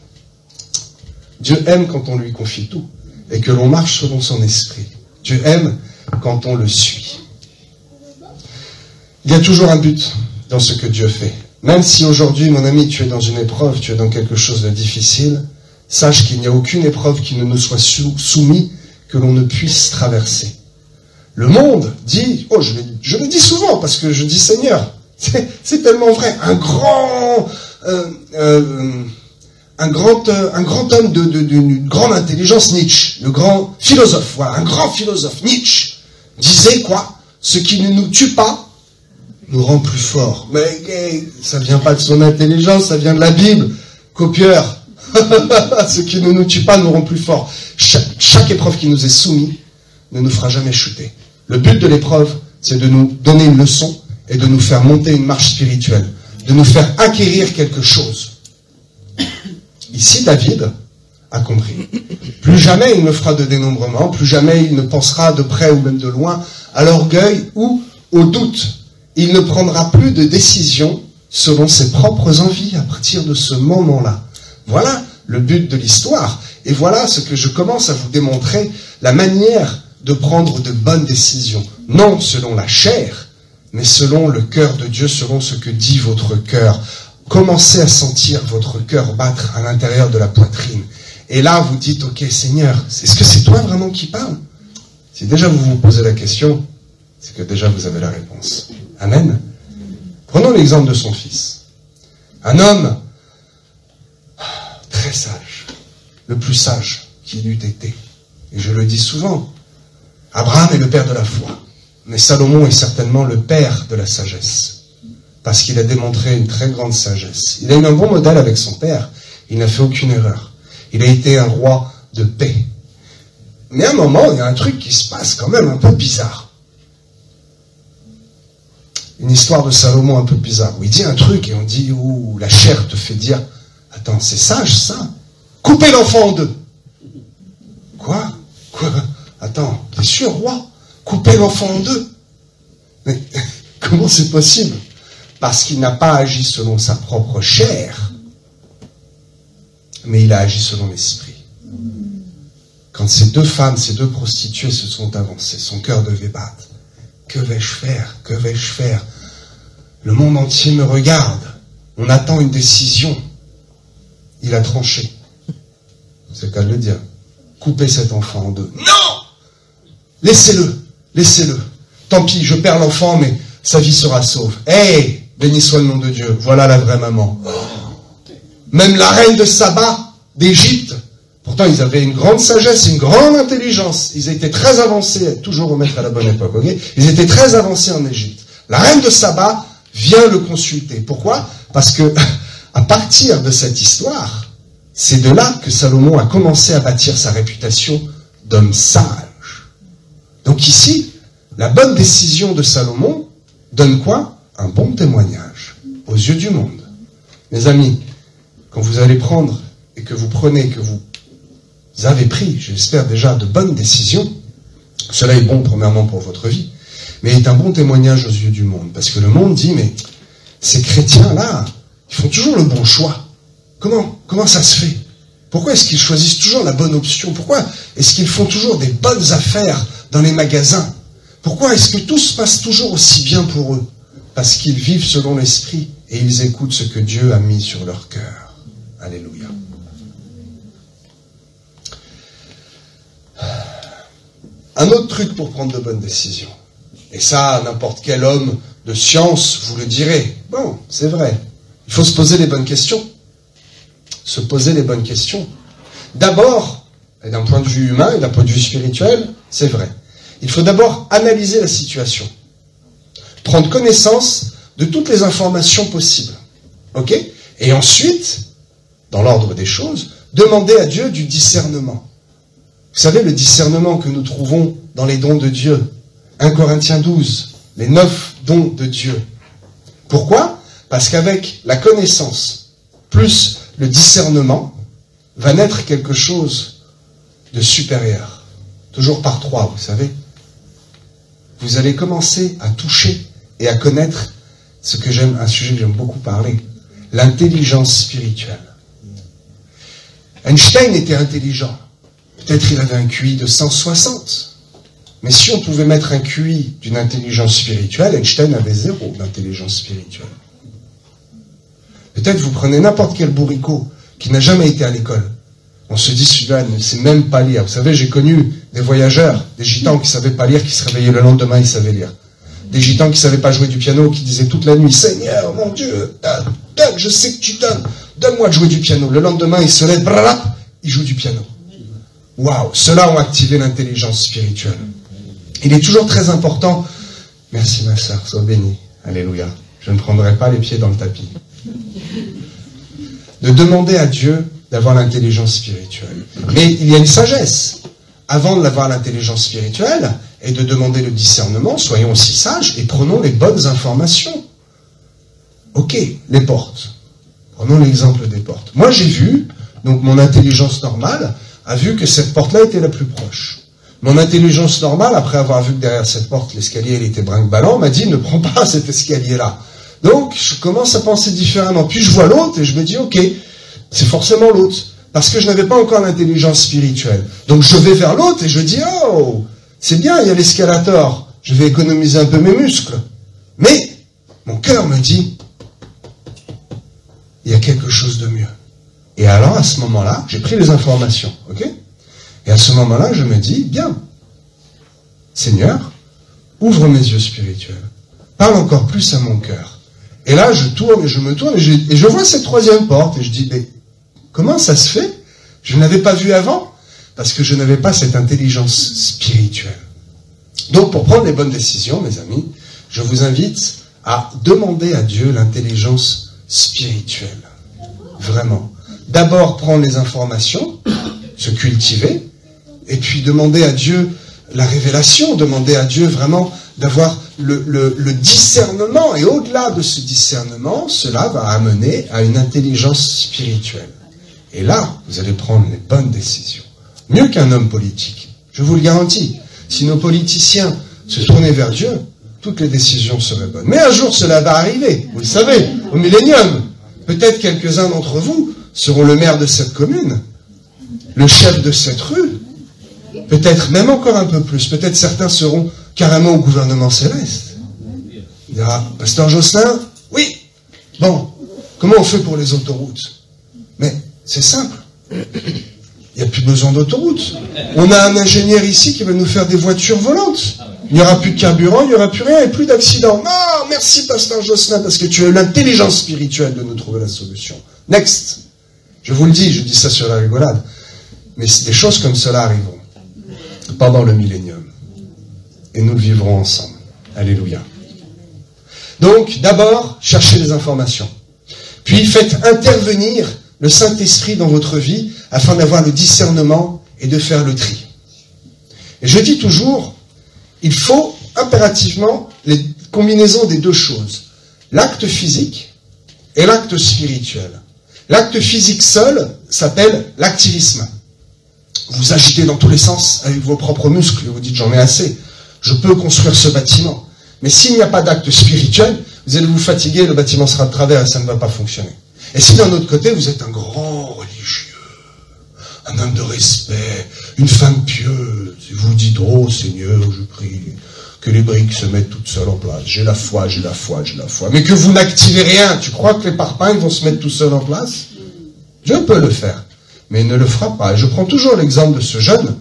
Speaker 1: Dieu aime quand on lui confie tout et que l'on marche selon son esprit. Dieu aime quand on le suit. Il y a toujours un but dans ce que Dieu fait. Même si aujourd'hui, mon ami, tu es dans une épreuve, tu es dans quelque chose de difficile, sache qu'il n'y a aucune épreuve qui ne nous soit soumise que l'on ne puisse traverser. Le monde dit, oh, je le dis souvent parce que je dis Seigneur, c'est tellement vrai, un grand homme d'une grande intelligence, Nietzsche, le grand philosophe, voilà, un grand philosophe, Nietzsche, disait quoi? Ce qui ne nous tue pas nous rend plus forts. Mais ça vient pas de son intelligence, ça vient de la Bible, copieur. Ce qui ne nous tue pas nous rend plus forts. Chaque épreuve qui nous est soumise ne nous fera jamais chuter. Le but de l'épreuve, c'est de nous donner une leçon et de nous faire monter une marche spirituelle, de nous faire acquérir quelque chose. Ici, David a compris. Plus jamais il ne fera de dénombrement, plus jamais il ne pensera de près ou même de loin à l'orgueil ou au doute. Il ne prendra plus de décision selon ses propres envies à partir de ce moment-là. Voilà le but de l'histoire. Et voilà ce que je commence à vous démontrer, la manière de prendre de bonnes décisions. Non selon la chair, mais selon le cœur de Dieu, selon ce que dit votre cœur. Commencez à sentir votre cœur battre à l'intérieur de la poitrine. Et là, vous dites, ok Seigneur, est-ce que c'est toi vraiment qui parles? Si déjà vous vous posez la question, c'est que déjà vous avez la réponse. Amen. Prenons l'exemple de son fils. Un homme très sage, le plus sage qu'il eût été. Et je le dis souvent, Abraham est le père de la foi, mais Salomon est certainement le père de la sagesse, parce qu'il a démontré une très grande sagesse. Il a eu un bon modèle avec son père, il n'a fait aucune erreur. Il a été un roi de paix. Mais à un moment, il y a un truc qui se passe quand même un peu bizarre. Une histoire de Salomon un peu bizarre, où il dit un truc et on dit, ouh, la chair te fait dire, attends, c'est sage ça? Coupez l'enfant en deux. Quoi? Attends, t'es sûr, roi? Couper l'enfant en deux? Mais comment c'est possible? Parce qu'il n'a pas agi selon sa propre chair, mais il a agi selon l'esprit. Quand ces deux femmes, ces deux prostituées se sont avancées, son cœur devait battre. Que vais-je faire? Que vais-je faire? Le monde entier me regarde. On attend une décision. Il a tranché. C'est le cas de le dire. Coupez cet enfant en deux. Non! Laissez-le. Laissez-le. Tant pis, je perds l'enfant, mais sa vie sera sauve. Hey! Béni soit le nom de Dieu. Voilà la vraie maman. Même la reine de Saba, d'Égypte, pourtant ils avaient une grande sagesse, une grande intelligence. Ils étaient très avancés, toujours remettre à la bonne époque, ok? Ils étaient très avancés en Égypte. La reine de Saba vient le consulter. Pourquoi? Parce que, à partir de cette histoire, c'est de là que Salomon a commencé à bâtir sa réputation d'homme sage. Donc ici, la bonne décision de Salomon donne quoi? Un bon témoignage aux yeux du monde. Mes amis, quand vous allez prendre et que vous prenez, que vous avez pris, j'espère déjà, de bonnes décisions, cela est bon premièrement pour votre vie, mais est un bon témoignage aux yeux du monde. Parce que le monde dit, mais ces chrétiens-là, ils font toujours le bon choix. Comment ça se fait? Pourquoi est-ce qu'ils choisissent toujours la bonne option? Pourquoi est-ce qu'ils font toujours des bonnes affaires dans les magasins? Pourquoi est-ce que tout se passe toujours aussi bien pour eux? Parce qu'ils vivent selon l'esprit et ils écoutent ce que Dieu a mis sur leur cœur. Alléluia. Un autre truc pour prendre de bonnes décisions. Et ça, n'importe quel homme de science vous le dirait. Bon, c'est vrai. Il faut se poser les bonnes questions. Se poser les bonnes questions. D'abord, et d'un point de vue humain et d'un point de vue spirituel, c'est vrai. Il faut d'abord analyser la situation. Prendre connaissance de toutes les informations possibles. Ok? Et ensuite, dans l'ordre des choses, demander à Dieu du discernement. Vous savez, le discernement que nous trouvons dans les dons de Dieu. 1 Corinthiens 12, les 9 dons de Dieu. Pourquoi? Parce qu'avec la connaissance plus le discernement, va naître quelque chose de supérieur. Toujours par 3, vous savez. Vous allez commencer à toucher et à connaître un sujet que j'aime beaucoup parler, l'intelligence spirituelle. Einstein était intelligent. Peut-être il avait un QI de 160. Mais si on pouvait mettre un QI d'une intelligence spirituelle, Einstein avait 0 d'intelligence spirituelle. Peut-être vous prenez n'importe quel bourricot qui n'a jamais été à l'école. On se dit, celui-là ne sait même pas lire. Vous savez, j'ai connu des voyageurs, des gitans qui ne savaient pas lire, qui se réveillaient le lendemain, ils savaient lire. Des gitans qui ne savaient pas jouer du piano, qui disaient toute la nuit, Seigneur, mon Dieu, donne, je sais que tu donnes, donne-moi de jouer du piano. Le lendemain, ils se lèvent, ils jouent du piano. Waouh, ceux-là ont activé l'intelligence spirituelle. Il est toujours très important, merci ma sœur, sois bénie, alléluia, je ne prendrai pas les pieds dans le tapis, de demander à Dieu d'avoir l'intelligence spirituelle. Mais il y a une sagesse. Avant d'avoir l'intelligence spirituelle et de demander le discernement, soyons aussi sages et prenons les bonnes informations. Ok, les portes. Prenons l'exemple des portes. Moi j'ai vu, donc mon intelligence normale a vu que cette porte-là était la plus proche. Mon intelligence normale, après avoir vu que derrière cette porte, l'escalier était brinque-ballant, m'a dit, ne prends pas cet escalier-là. Donc, je commence à penser différemment. Puis je vois l'autre et je me dis, ok, c'est forcément l'autre. Parce que je n'avais pas encore l'intelligence spirituelle. Donc je vais vers l'autre et je dis, oh, c'est bien, il y a l'escalator. Je vais économiser un peu mes muscles. Mais, mon cœur me dit, il y a quelque chose de mieux. Et alors, à ce moment-là, j'ai pris les informations, ok? Et à ce moment-là, je me dis, bien, Seigneur, ouvre mes yeux spirituels. Parle encore plus à mon cœur. Et là, je tourne et je me tourne et je vois cette troisième porte et je dis, mais comment ça se fait? Je ne l'avais pas vu avant parce que je n'avais pas cette intelligence spirituelle. Donc, pour prendre les bonnes décisions, mes amis, je vous invite à demander à Dieu l'intelligence spirituelle. Vraiment. D'abord, prendre les informations, se cultiver, et puis demander à Dieu la révélation, demander à Dieu vraiment d'avoir le discernement. Et au-delà de ce discernement, cela va amener à une intelligence spirituelle. Et là, vous allez prendre les bonnes décisions. Mieux qu'un homme politique. Je vous le garantis. Si nos politiciens se tournaient vers Dieu, toutes les décisions seraient bonnes. Mais un jour, cela va arriver. Vous le savez, au millénium. Peut-être quelques-uns d'entre vous seront le maire de cette commune, le chef de cette rue, peut-être même encore un peu plus. Peut-être certains seront carrément au gouvernement céleste. Il dira, Pasteur Jocelyn, oui, bon, comment on fait pour les autoroutes? Mais c'est simple. Il n'y a plus besoin d'autoroute. On a un ingénieur ici qui va nous faire des voitures volantes. Il n'y aura plus de carburant, il n'y aura plus rien et plus d'accidents. Non, merci Pasteur Jocelyn, parce que tu as eu l'intelligence spirituelle de nous trouver la solution. Next. Je vous le dis, je dis ça sur la rigolade. Mais des choses comme cela arriveront pendant le millénium. Et nous le vivrons ensemble. Alléluia. Donc, d'abord, cherchez les informations. Puis, faites intervenir le Saint-Esprit dans votre vie afin d'avoir le discernement et de faire le tri. Et je dis toujours, il faut impérativement les combinaisons des deux choses. L'acte physique et l'acte spirituel. L'acte physique seul s'appelle l'activisme. Vous agitez dans tous les sens avec vos propres muscles. Vous dites, j'en ai assez. Je peux construire ce bâtiment. Mais s'il n'y a pas d'acte spirituel, vous allez vous fatiguer, le bâtiment sera de travers et ça ne va pas fonctionner. Et si d'un autre côté, vous êtes un grand religieux, un homme de respect, une femme pieuse, et vous dites, oh Seigneur, je prie que les briques se mettent toutes seules en place. J'ai la foi, j'ai la foi, j'ai la foi. Mais que vous n'activez rien, tu crois que les parpaings vont se mettre tout seuls en place? Dieu peut le faire, mais il ne le fera pas. Et je prends toujours l'exemple de ce jeune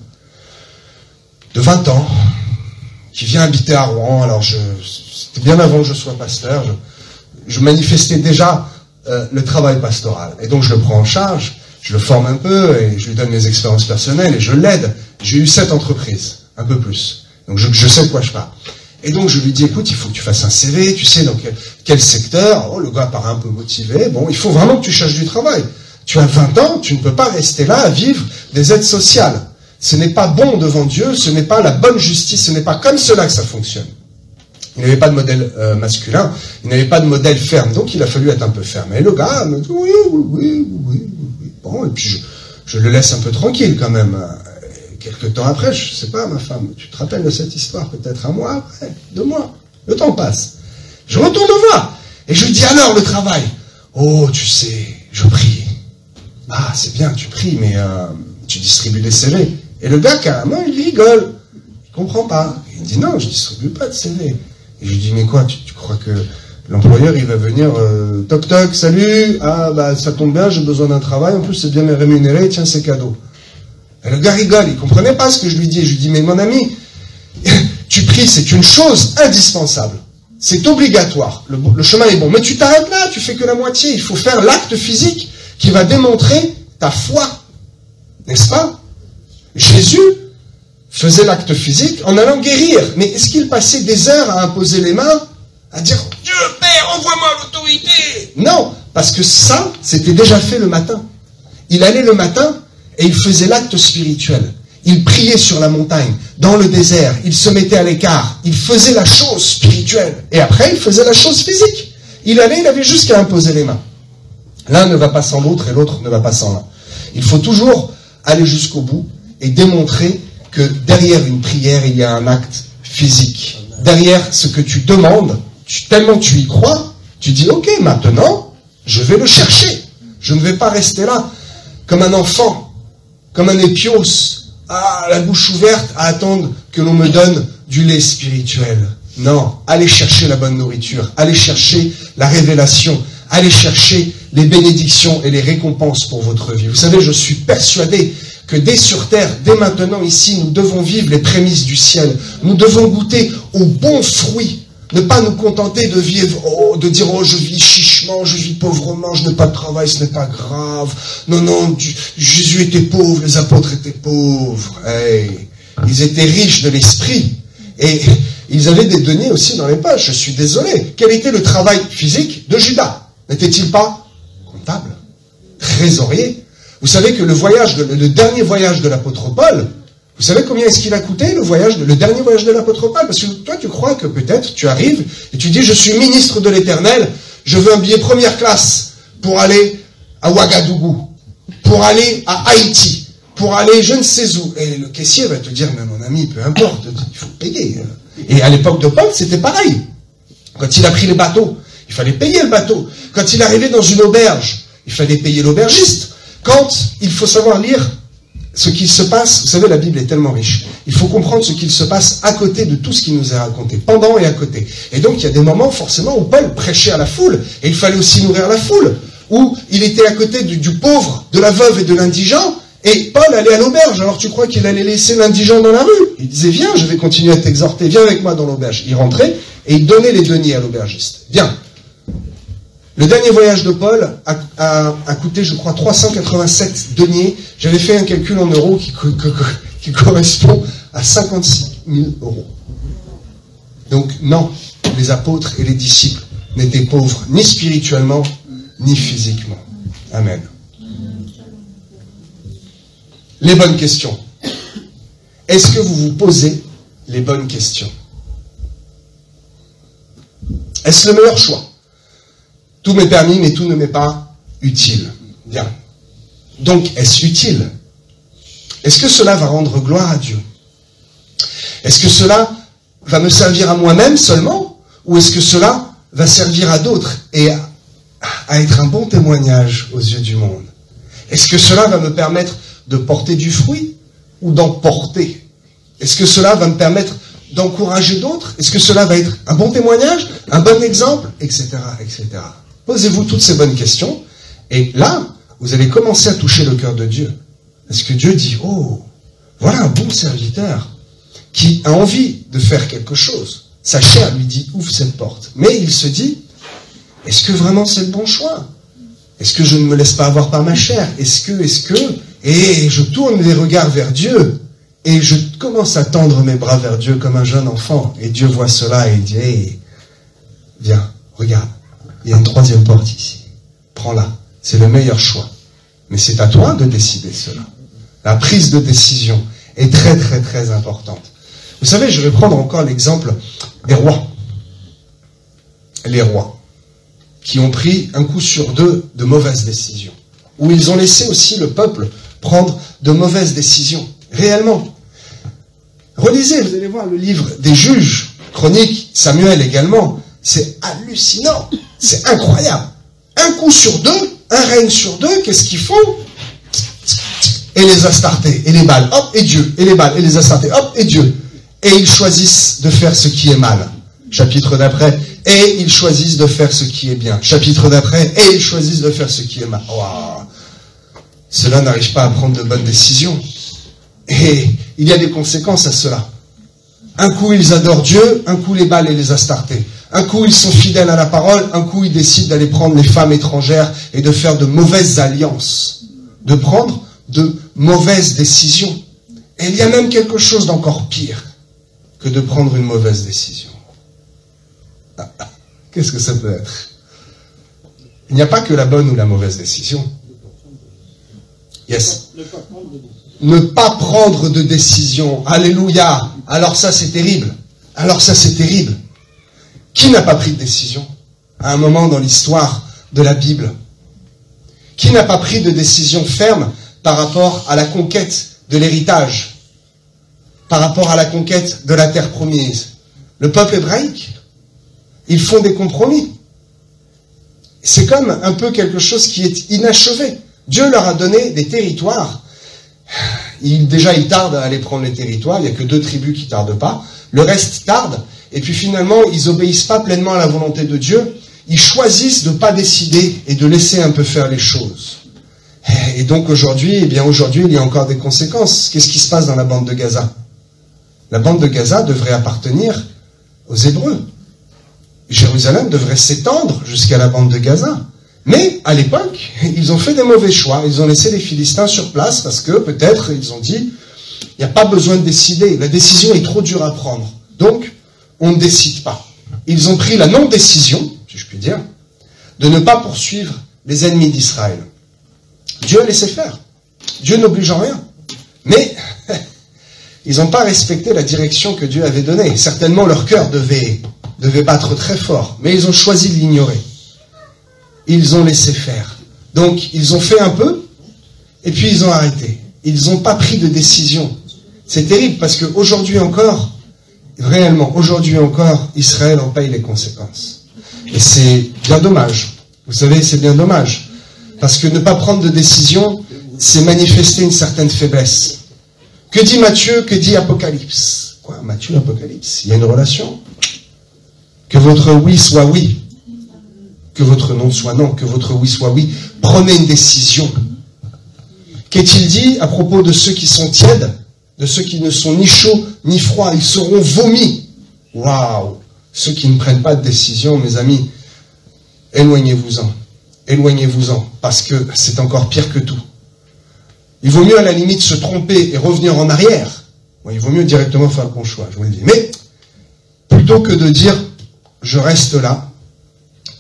Speaker 1: de 20 ans qui vient habiter à Rouen. Alors, c'était bien avant que je sois pasteur. Je manifestais déjà le travail pastoral. Et donc, je le prends en charge, je le forme un peu et je lui donne mes expériences personnelles et je l'aide. J'ai eu 7 entreprises, un peu plus. Donc je sais de quoi je parle. Et donc je lui dis, écoute, il faut que tu fasses un CV, tu sais dans quel secteur. Oh, le gars paraît un peu motivé. Bon, il faut vraiment que tu cherches du travail. Tu as 20 ans, tu ne peux pas rester là à vivre des aides sociales. Ce n'est pas bon devant Dieu, ce n'est pas la bonne justice, ce n'est pas comme cela que ça fonctionne. Il n'avait pas de modèle masculin, il n'avait pas de modèle ferme, donc il a fallu être un peu ferme. Et le gars me dit, oui. Bon, et puis je le laisse un peu tranquille quand même. Quelques temps après, je sais pas, ma femme, tu te rappelles de cette histoire, peut-être un mois après, 2 mois, le temps passe. Je retourne le voir, et je lui dis, alors le travail? Oh, tu sais, je prie. Ah, c'est bien, tu pries, mais tu distribues des CV. Et le gars, carrément, il rigole. Il comprend pas. Il me dit, non, je distribue pas de CV. Et je lui dis, mais quoi, tu crois que l'employeur, il va venir, toc toc, salut, ah, bah, ça tombe bien, j'ai besoin d'un travail, en plus, c'est bien rémunéré, tiens, c'est cadeau. Et le gars rigole, il comprenait pas ce que je lui dis. Je lui dis, mais mon ami, tu pries, c'est une chose indispensable. C'est obligatoire. Le chemin est bon. Mais tu t'arrêtes là, tu fais que la moitié. Il faut faire l'acte physique qui va démontrer ta foi. N'est-ce pas? Jésus faisait l'acte physique en allant guérir. Mais est-ce qu'il passait des heures à imposer les mains, à dire, Dieu, Père, envoie-moi l'autorité? Non, parce que ça, c'était déjà fait le matin. Il allait le matin, et il faisait l'acte spirituel. Il priait sur la montagne, dans le désert, il se mettait à l'écart, il faisait la chose spirituelle. Et après, il faisait la chose physique. Il avait juste qu'à imposer les mains. L'un ne va pas sans l'autre et l'autre ne va pas sans l'un. Il faut toujours aller jusqu'au bout et démontrer que derrière une prière, il y a un acte physique. Derrière ce que tu demandes, tellement tu y crois, tu dis, ok, maintenant, je vais le chercher. Je ne vais pas rester là comme un enfant, comme un épios, la bouche ouverte, à attendre que l'on me donne du lait spirituel. Non, allez chercher la bonne nourriture, allez chercher la révélation, allez chercher les bénédictions et les récompenses pour votre vie. Vous savez, je suis persuadé que dès sur terre, dès maintenant ici, nous devons vivre les prémices du ciel. Nous devons goûter aux bons fruits. Ne pas nous contenter de vivre, de dire, oh, je vis chichement, je vis pauvrement, je n'ai pas de travail, ce n'est pas grave. Non, Jésus était pauvre, les apôtres étaient pauvres. Hey, ils étaient riches de l'esprit. Et ils avaient des deniers aussi dans les poches, je suis désolé. Quel était le travail physique de Judas? N'était-il pas comptable? Trésorier? Vous savez que le dernier voyage de l'apôtre Paul, vous savez combien est-ce qu'il a coûté le dernier voyage de l'apôtre Paul? Parce que toi, tu crois que peut-être tu arrives et tu dis, je suis ministre de l'Éternel, je veux un billet première classe pour aller à Ouagadougou, pour aller à Haïti, pour aller je ne sais où. Et le caissier va te dire, mais mon ami, peu importe, il faut payer. Et à l'époque de Paul, c'était pareil. Quand il a pris les bateaux, il fallait payer le bateau. Quand il arrivait dans une auberge, il fallait payer l'aubergiste. Quand il faut savoir lire ce qu'il se passe, vous savez, la Bible est tellement riche. Il faut comprendre ce qu'il se passe à côté de tout ce qui nous est raconté, pendant et à côté. Et donc, il y a des moments, forcément, où Paul prêchait à la foule, et il fallait aussi nourrir la foule, où il était à côté du pauvre, de la veuve et de l'indigent, et Paul allait à l'auberge. Alors, tu crois qu'il allait laisser l'indigent dans la rue? Il disait, viens, je vais continuer à t'exhorter, viens avec moi dans l'auberge. Il rentrait, et il donnait les deniers à l'aubergiste. Viens. Le dernier voyage de Paul a coûté, je crois, 387 deniers. J'avais fait un calcul en euros qui correspond à 56 000 euros. Donc non, les apôtres et les disciples n'étaient pauvres ni spirituellement, ni physiquement. Amen. Les bonnes questions. Est-ce que vous vous posez les bonnes questions? Est-ce le meilleur choix? Tout m'est permis, mais tout ne m'est pas utile. Bien. Donc, est-ce utile? Est-ce que cela va rendre gloire à Dieu? Est-ce que cela va me servir à moi-même seulement? Ou est-ce que cela va servir à d'autres et à être un bon témoignage aux yeux du monde? Est-ce que cela va me permettre de porter du fruit ou d'en porter? Est-ce que cela va me permettre d'encourager d'autres? Est-ce que cela va être un bon témoignage, un bon exemple, etc., etc. Posez-vous toutes ces bonnes questions, et là, vous allez commencer à toucher le cœur de Dieu. Parce que Dieu dit, oh, voilà un bon serviteur qui a envie de faire quelque chose. Sa chair lui dit, ouvre cette porte. Mais il se dit, est-ce que vraiment c'est le bon choix? Est-ce que je ne me laisse pas avoir par ma chair? Est-ce que, et je tourne les regards vers Dieu. Et je commence à tendre mes bras vers Dieu comme un jeune enfant. Et Dieu voit cela et il dit, hey, viens, regarde, il y a une troisième porte ici. Prends-la, c'est le meilleur choix. Mais c'est à toi de décider cela. La prise de décision est très très très importante. Vous savez, je vais prendre encore l'exemple des rois. Les rois, qui ont pris un coup sur deux de mauvaises décisions. Où ils ont laissé aussi le peuple prendre de mauvaises décisions. Réellement. Relisez, vous allez voir le livre des juges, Chroniques, Samuel également. C'est hallucinant. C'est incroyable. Un coup sur deux, un règne sur deux, qu'est-ce qu'ils font? Et les Astartés, et les Baals, hop, et Dieu. Et les Baals, et les Astartés, hop, et Dieu. Et ils choisissent de faire ce qui est mal. Chapitre d'après, et ils choisissent de faire ce qui est bien. Chapitre d'après, et ils choisissent de faire ce qui est mal. Wow. Cela n'arrive pas à prendre de bonnes décisions. Et il y a des conséquences à cela. Un coup, ils adorent Dieu, un coup, les Baals et les Astartés. Un coup, ils sont fidèles à la parole, un coup, ils décident d'aller prendre les femmes étrangères et de faire de mauvaises alliances. De prendre de mauvaises décisions. Et il y a même quelque chose d'encore pire que de prendre une mauvaise décision. Qu'est-ce que ça peut être? Il n'y a pas que la bonne ou la mauvaise décision. Yes. Ne pas prendre de décision. Alléluia. Alors ça, c'est terrible. Alors ça, c'est terrible. Qui n'a pas pris de décision à un moment dans l'histoire de la Bible? Qui n'a pas pris de décision ferme par rapport à la conquête de l'héritage, par rapport à la conquête de la terre promise? Le peuple hébraïque, ils font des compromis. C'est comme un peu quelque chose qui est inachevé. Dieu leur a donné des territoires. Déjà, ils tardent à aller prendre les territoires. Il n'y a que 2 tribus qui ne tardent pas. Le reste tarde. Et puis finalement, ils n'obéissent pas pleinement à la volonté de Dieu. Ils choisissent de ne pas décider et de laisser un peu faire les choses. Et donc aujourd'hui, il y a encore des conséquences. Qu'est-ce qui se passe dans la bande de Gaza? La bande de Gaza devrait appartenir aux Hébreux. Jérusalem devrait s'étendre jusqu'à la bande de Gaza. Mais, à l'époque, ils ont fait des mauvais choix. Ils ont laissé les Philistins sur place parce que, peut-être, ils ont dit, il n'y a pas besoin de décider. La décision est trop dure à prendre. Donc, on ne décide pas. Ils ont pris la non-décision, si je puis dire, de ne pas poursuivre les ennemis d'Israël. Dieu a laissé faire. Dieu n'oblige en rien. Mais, ils n'ont pas respecté la direction que Dieu avait donnée. Certainement, leur cœur devait battre très fort. Mais ils ont choisi de l'ignorer. Ils ont laissé faire. Donc, ils ont fait un peu, et puis ils ont arrêté. Ils n'ont pas pris de décision. C'est terrible, parce qu'aujourd'hui encore, réellement, aujourd'hui encore, Israël en paye les conséquences. Et c'est bien dommage. Vous savez, c'est bien dommage. Parce que ne pas prendre de décision, c'est manifester une certaine faiblesse. Que dit Matthieu? Que dit Apocalypse? Quoi, Matthieu, Apocalypse? Il y a une relation? Que votre oui soit oui. Que votre non soit non, que votre oui soit oui. Prenez une décision. Qu'est-il dit à propos de ceux qui sont tièdes, de ceux qui ne sont ni chauds ni froids? Ils seront vomis. Waouh! Ceux qui ne prennent pas de décision, mes amis, éloignez-vous-en. Éloignez-vous-en, parce que c'est encore pire que tout. Il vaut mieux à la limite se tromper et revenir en arrière. Bon, il vaut mieux directement faire le bon choix, je vous le dis. Mais, plutôt que de dire, je reste là,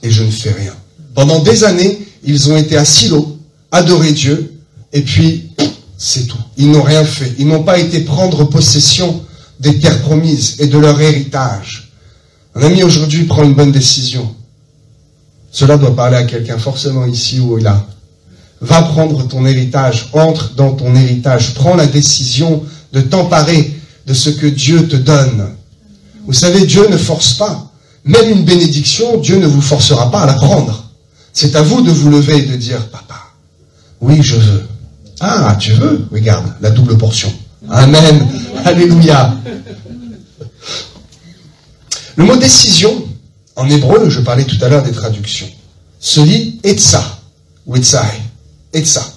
Speaker 1: et je ne fais rien. Pendant des années, ils ont été à Silo, adorer Dieu, et puis, c'est tout. Ils n'ont rien fait. Ils n'ont pas été prendre possession des terres promises et de leur héritage. Un ami aujourd'hui prend une bonne décision. Cela doit parler à quelqu'un forcément ici ou là. Va prendre ton héritage, entre dans ton héritage, prends la décision de t'emparer de ce que Dieu te donne. Vous savez, Dieu ne force pas. Même une bénédiction, Dieu ne vous forcera pas à la prendre. C'est à vous de vous lever et de dire, papa, oui, je veux. Ah, tu veux? Regarde, la double portion. Amen. Alléluia. Le mot décision, en hébreu, je parlais tout à l'heure des traductions, se lit etza, ou etzai, etza.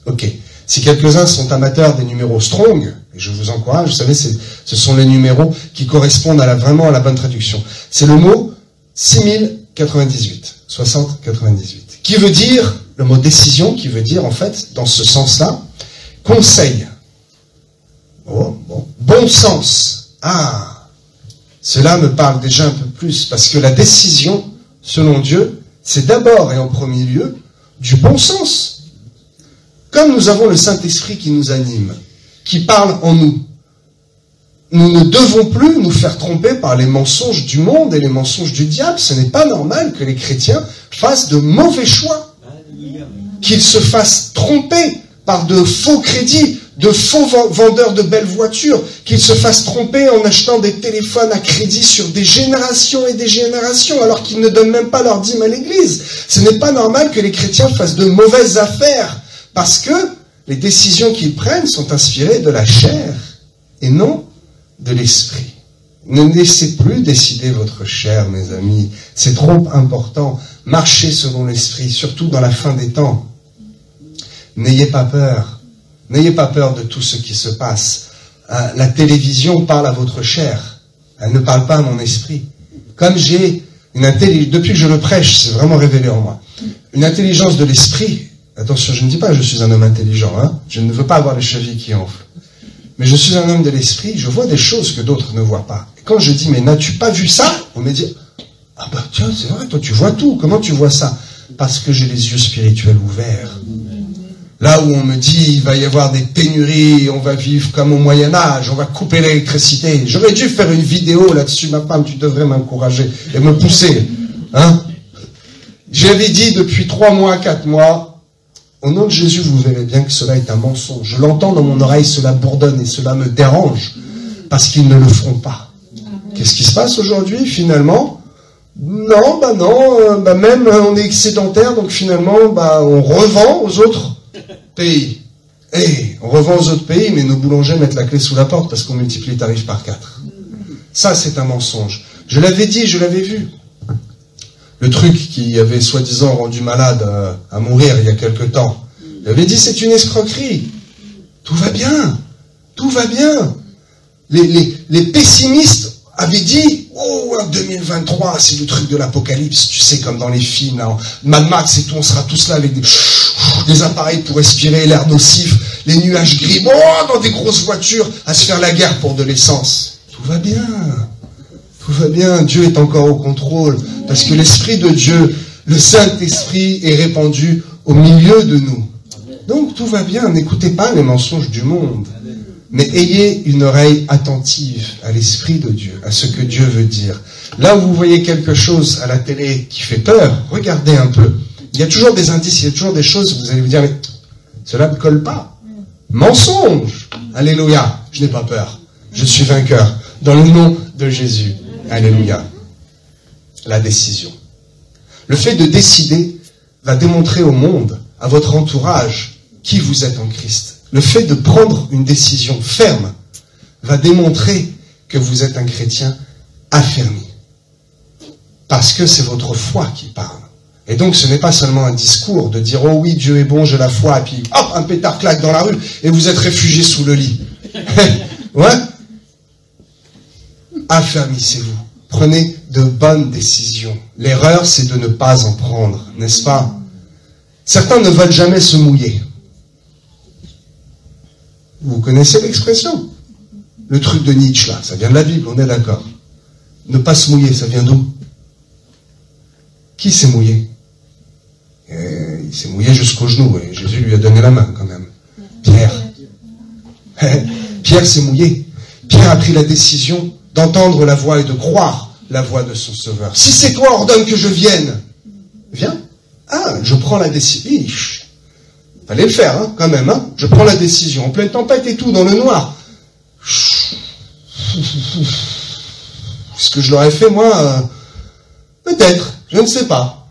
Speaker 1: Ok. Si quelques-uns sont amateurs des numéros strong, et je vous encourage, vous savez, ce sont les numéros qui correspondent vraiment à la bonne traduction. C'est le mot 6098, 6098, qui veut dire, le mot décision, qui veut dire, en fait, dans ce sens-là, conseil. Oh, bon. bon sens. Ah, cela me parle déjà un peu plus, parce que la décision, selon Dieu, c'est d'abord et en premier lieu du bon sens. Comme nous avons le Saint-Esprit qui nous anime, qui parle en nous, nous ne devons plus nous faire tromper par les mensonges du monde et les mensonges du diable. Ce n'est pas normal que les chrétiens fassent de mauvais choix, qu'ils se fassent tromper par de faux crédits, de faux vendeurs de belles voitures, qu'ils se fassent tromper en achetant des téléphones à crédit sur des générations et des générations, alors qu'ils ne donnent même pas leur dîme à l'église. Ce n'est pas normal que les chrétiens fassent de mauvaises affaires, parce que les décisions qu'ils prennent sont inspirées de la chair et non de l'esprit. Ne laissez plus décider votre chair, mes amis. C'est trop important. Marchez selon l'esprit, surtout dans la fin des temps. N'ayez pas peur. N'ayez pas peur de tout ce qui se passe. La télévision parle à votre chair. Elle ne parle pas à mon esprit. Comme j'ai une intelligence, depuis que je le prêche, c'est vraiment révélé en moi. Une intelligence de l'esprit. Attention, je ne dis pas que je suis un homme intelligent, hein. Je ne veux pas avoir les chevilles qui enflent. Mais je suis un homme de l'esprit, je vois des choses que d'autres ne voient pas. Et quand je dis, mais n'as-tu pas vu ça? On me dit, ah bah tiens, c'est vrai, toi tu vois tout. Comment tu vois ça? Parce que j'ai les yeux spirituels ouverts. Là où on me dit, il va y avoir des pénuries, on va vivre comme au Moyen-Âge, on va couper l'électricité. J'aurais dû faire une vidéo là-dessus, ma femme, tu devrais m'encourager et me pousser. Hein? J'avais dit depuis 3 mois, 4 mois, au nom de Jésus, vous verrez bien que cela est un mensonge. Je l'entends dans mon oreille, cela bourdonne et cela me dérange, parce qu'ils ne le feront pas. Qu'est-ce qui se passe aujourd'hui, finalement? Non, même on est excédentaire, donc finalement, on revend aux autres pays. On revend aux autres pays, mais nos boulangers mettent la clé sous la porte parce qu'on multiplie les tarifs par 4. Ça, c'est un mensonge. Je l'avais dit, je l'avais vu. Le truc qui avait soi-disant rendu malade à mourir il y a quelque temps. Il avait dit, c'est une escroquerie. Tout va bien. Tout va bien. Les pessimistes avaient dit, oh, 2023, c'est le truc de l'apocalypse, tu sais, comme dans les films, là, Mad Max et tout, on sera tous là avec des appareils pour respirer, l'air nocif, les nuages gris, dans des grosses voitures, à se faire la guerre pour de l'essence. Tout va bien. Tout va bien, Dieu est encore au contrôle, parce que l'Esprit de Dieu, le Saint-Esprit est répandu au milieu de nous. Donc tout va bien, n'écoutez pas les mensonges du monde, mais ayez une oreille attentive à l'Esprit de Dieu, à ce que Dieu veut dire. Là où vous voyez quelque chose à la télé qui fait peur, regardez un peu. Il y a toujours des indices, il y a toujours des choses, vous allez vous dire, mais cela ne colle pas. Mensonge. Alléluia, je n'ai pas peur, je suis vainqueur, dans le nom de Jésus. Alléluia. La décision. Le fait de décider va démontrer au monde, à votre entourage, qui vous êtes en Christ. Le fait de prendre une décision ferme va démontrer que vous êtes un chrétien affermi. Parce que c'est votre foi qui parle. Et donc ce n'est pas seulement un discours de dire « Oh oui, Dieu est bon, j'ai la foi » et puis hop, un pétard claque dans la rue et vous êtes réfugié sous le lit. Ouais. Affermissez-vous. Prenez de bonnes décisions. L'erreur, c'est de ne pas en prendre, n'est-ce pas? Certains ne veulent jamais se mouiller. Vous connaissez l'expression? Le truc de Nietzsche, là, ça vient de la Bible, on est d'accord. Ne pas se mouiller, ça vient d'où? Qui s'est mouillé? Il s'est mouillé jusqu'au genou, et Jésus lui a donné la main, quand même. Pierre. Pierre s'est mouillé. Pierre a pris la décision d'entendre la voix et de croire la voix de son Sauveur. Si c'est toi, ordonne que je vienne. Viens. Ah, je prends la décision. Fallait le faire, hein, quand même. Hein. Je prends la décision. En pleine tempête et tout, dans le noir. Ce que je l'aurais fait, moi, peut-être. Je ne sais pas.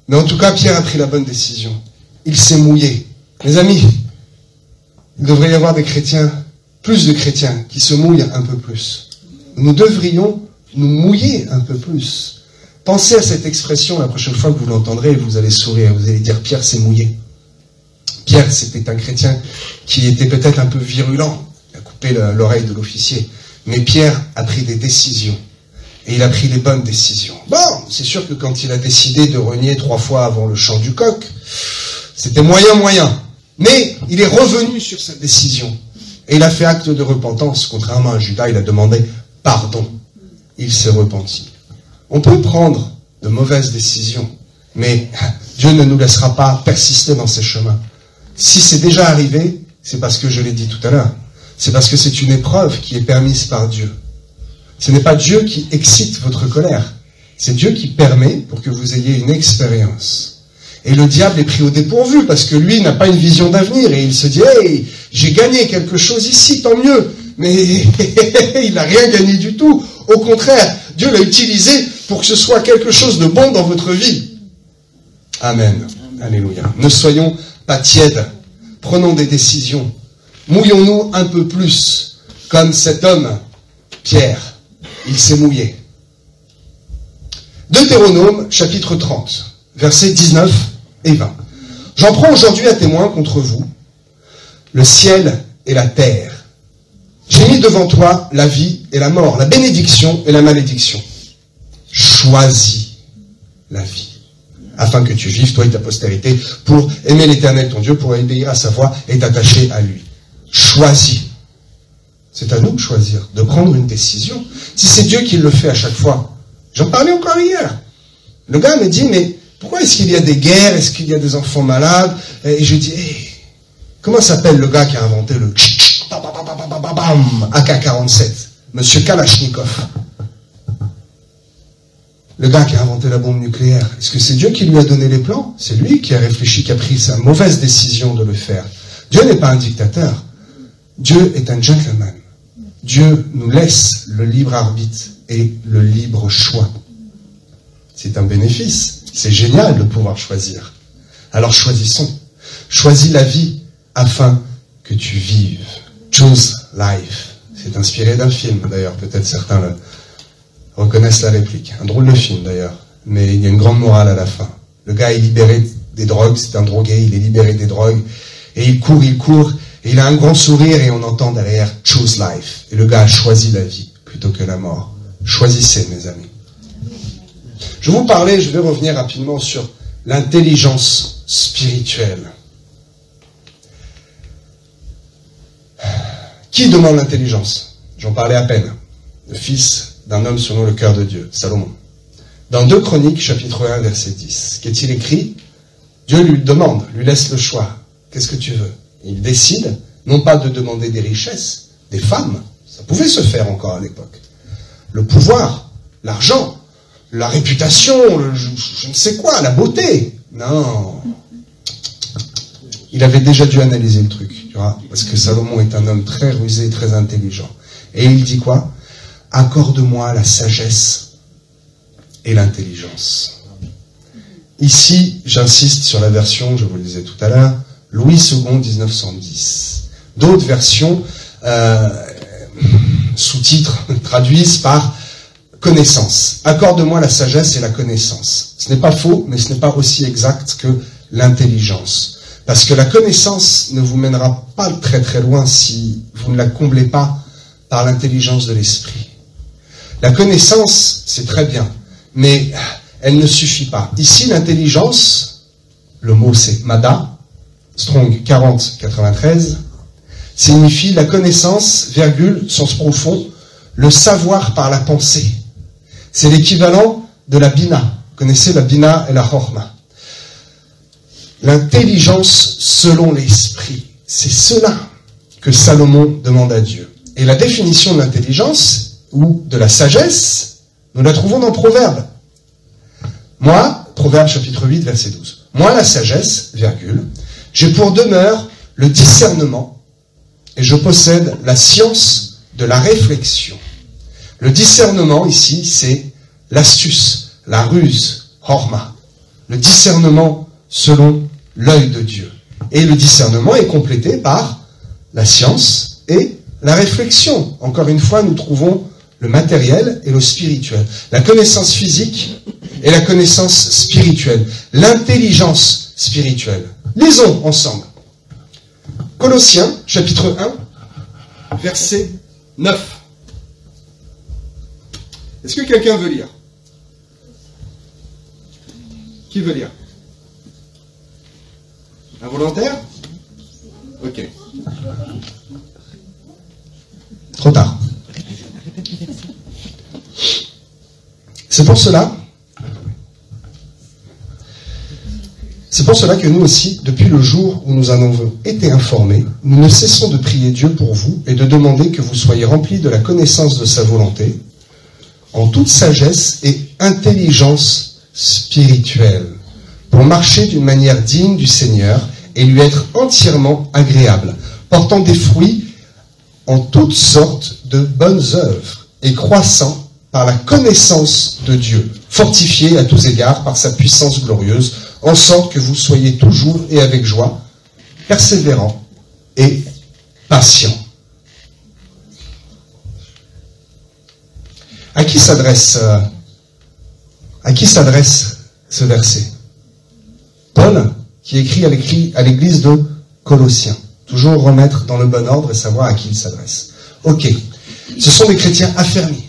Speaker 1: Mais en tout cas, Pierre a pris la bonne décision. Il s'est mouillé. Mes amis, il devrait y avoir des chrétiens, plus de chrétiens, qui se mouillent un peu plus. Nous devrions nous mouiller un peu plus. Pensez à cette expression la prochaine fois que vous l'entendrez et vous allez sourire, vous allez dire Pierre s'est mouillé. Pierre, c'était un chrétien qui était peut-être un peu virulent, il a coupé l'oreille de l'officier, mais Pierre a pris des décisions et il a pris les bonnes décisions. Bon, c'est sûr que quand il a décidé de renier 3 fois avant le chant du coq, c'était moyen, mais il est revenu sur sa décision. Et il a fait acte de repentance. Contrairement à Judas, il a demandé pardon. Il s'est repenti. On peut prendre de mauvaises décisions, mais Dieu ne nous laissera pas persister dans ces chemins. Si c'est déjà arrivé, c'est parce que je l'ai dit tout à l'heure. C'est parce que c'est une épreuve qui est permise par Dieu. Ce n'est pas Dieu qui excite votre colère. C'est Dieu qui permet pour que vous ayez une expérience. Et le diable est pris au dépourvu parce que lui n'a pas une vision d'avenir et il se dit « Hey, j'ai gagné quelque chose ici, tant mieux !» Mais il n'a rien gagné du tout. Au contraire, Dieu l'a utilisé pour que ce soit quelque chose de bon dans votre vie. Amen. Alléluia. Ne soyons pas tièdes. Prenons des décisions. Mouillons-nous un peu plus, comme cet homme, Pierre. Il s'est mouillé. Deutéronome, chapitre 30, versets 19 et 20. J'en prends aujourd'hui à témoin contre vous, le ciel et la terre. J'ai mis devant toi la vie et la mort, la bénédiction et la malédiction. Choisis la vie, afin que tu vives, toi et ta postérité, pour aimer l'Éternel ton Dieu, pour obéir à sa voix et t'attacher à lui. Choisis. C'est à nous de choisir, de prendre une décision. Si c'est Dieu qui le fait à chaque fois. J'en parlais encore hier. Le gars me dit, mais pourquoi est-ce qu'il y a des guerres? Est-ce qu'il y a des enfants malades? Et je dis, hey, comment s'appelle le gars qui a inventé le AK-47? Monsieur Kalachnikov. Le gars qui a inventé la bombe nucléaire. Est-ce que c'est Dieu qui lui a donné les plans? C'est lui qui a réfléchi, qui a pris sa mauvaise décision de le faire. Dieu n'est pas un dictateur. Dieu est un gentleman. Dieu nous laisse le libre arbitre et le libre choix. C'est un bénéfice. C'est génial de pouvoir choisir. Alors choisissons. Choisis la vie afin que tu vives. Choose life. C'est inspiré d'un film, d'ailleurs. Peut-être certains reconnaissent la réplique. Un drôle de film, d'ailleurs. Mais il y a une grande morale à la fin. Le gars est libéré des drogues. C'est un drogué. Il est libéré des drogues. Et il court. Et il a un grand sourire et on entend derrière « Choose life ». Et le gars a choisi la vie plutôt que la mort. Choisissez, mes amis. Je vais revenir rapidement sur l'intelligence spirituelle. Qui demande l'intelligence? J'en parlais à peine. Le fils d'un homme selon le cœur de Dieu, Salomon. Dans 2 Chroniques, chapitre 1, verset 10, qu'est-il écrit? Dieu lui demande, lui laisse le choix. Qu'est-ce que tu veux? Il décide, non pas de demander des richesses, des femmes, ça pouvait se faire encore à l'époque. Le pouvoir, l'argent, la réputation, je ne sais quoi, la beauté. Non. Il avait déjà dû analyser le truc, tu vois, parce que Salomon est un homme très rusé, très intelligent. Et il dit quoi? Accorde-moi la sagesse et l'intelligence. Ici, j'insiste sur la version, je vous le disais tout à l'heure, Louis II, 1910. D'autres versions, sous-titres, traduisent par connaissance. Accorde-moi la sagesse et la connaissance. Ce n'est pas faux, mais ce n'est pas aussi exact que l'intelligence. Parce que la connaissance ne vous mènera pas très très loin si vous ne la comblez pas par l'intelligence de l'esprit. La connaissance, c'est très bien, mais elle ne suffit pas. Ici, l'intelligence, le mot c'est Mada, Strong 40-93, signifie la connaissance, virgule, sens profond, le savoir par la pensée. C'est l'équivalent de la Bina. Vous connaissez la Bina et la Chorma. L'intelligence selon l'esprit. C'est cela que Salomon demande à Dieu. Et la définition de l'intelligence, ou de la sagesse, nous la trouvons dans Proverbe. Moi, Proverbe chapitre 8, verset 12. Moi, la sagesse, virgule, j'ai pour demeure le discernement et je possède la science de la réflexion. Le discernement, ici, c'est l'astuce, la ruse, horma. Le discernement selon l'œil de Dieu. Et le discernement est complété par la science et la réflexion. Encore une fois, nous trouvons le matériel et le spirituel. La connaissance physique et la connaissance spirituelle. L'intelligence spirituelle. Lisons ensemble. Colossiens, chapitre 1, verset 9. Est-ce que quelqu'un veut lire? Qui veut lire? Un volontaire? Ok. Trop tard. C'est pour cela que nous aussi, depuis le jour où nous en avons été informés, nous ne cessons de prier Dieu pour vous et de demander que vous soyez remplis de la connaissance de sa volonté, en toute sagesse et intelligence spirituelle, pour marcher d'une manière digne du Seigneur et lui être entièrement agréable, portant des fruits en toutes sortes de bonnes œuvres et croissant par la connaissance de Dieu, fortifié à tous égards par sa puissance glorieuse, en sorte que vous soyez toujours et avec joie, persévérants et patients. À qui s'adresse ce verset? Paul, qui écrit à l'église de Colossiens. Toujours remettre dans le bon ordre et savoir à qui il s'adresse. Ok. Ce sont des chrétiens affermis.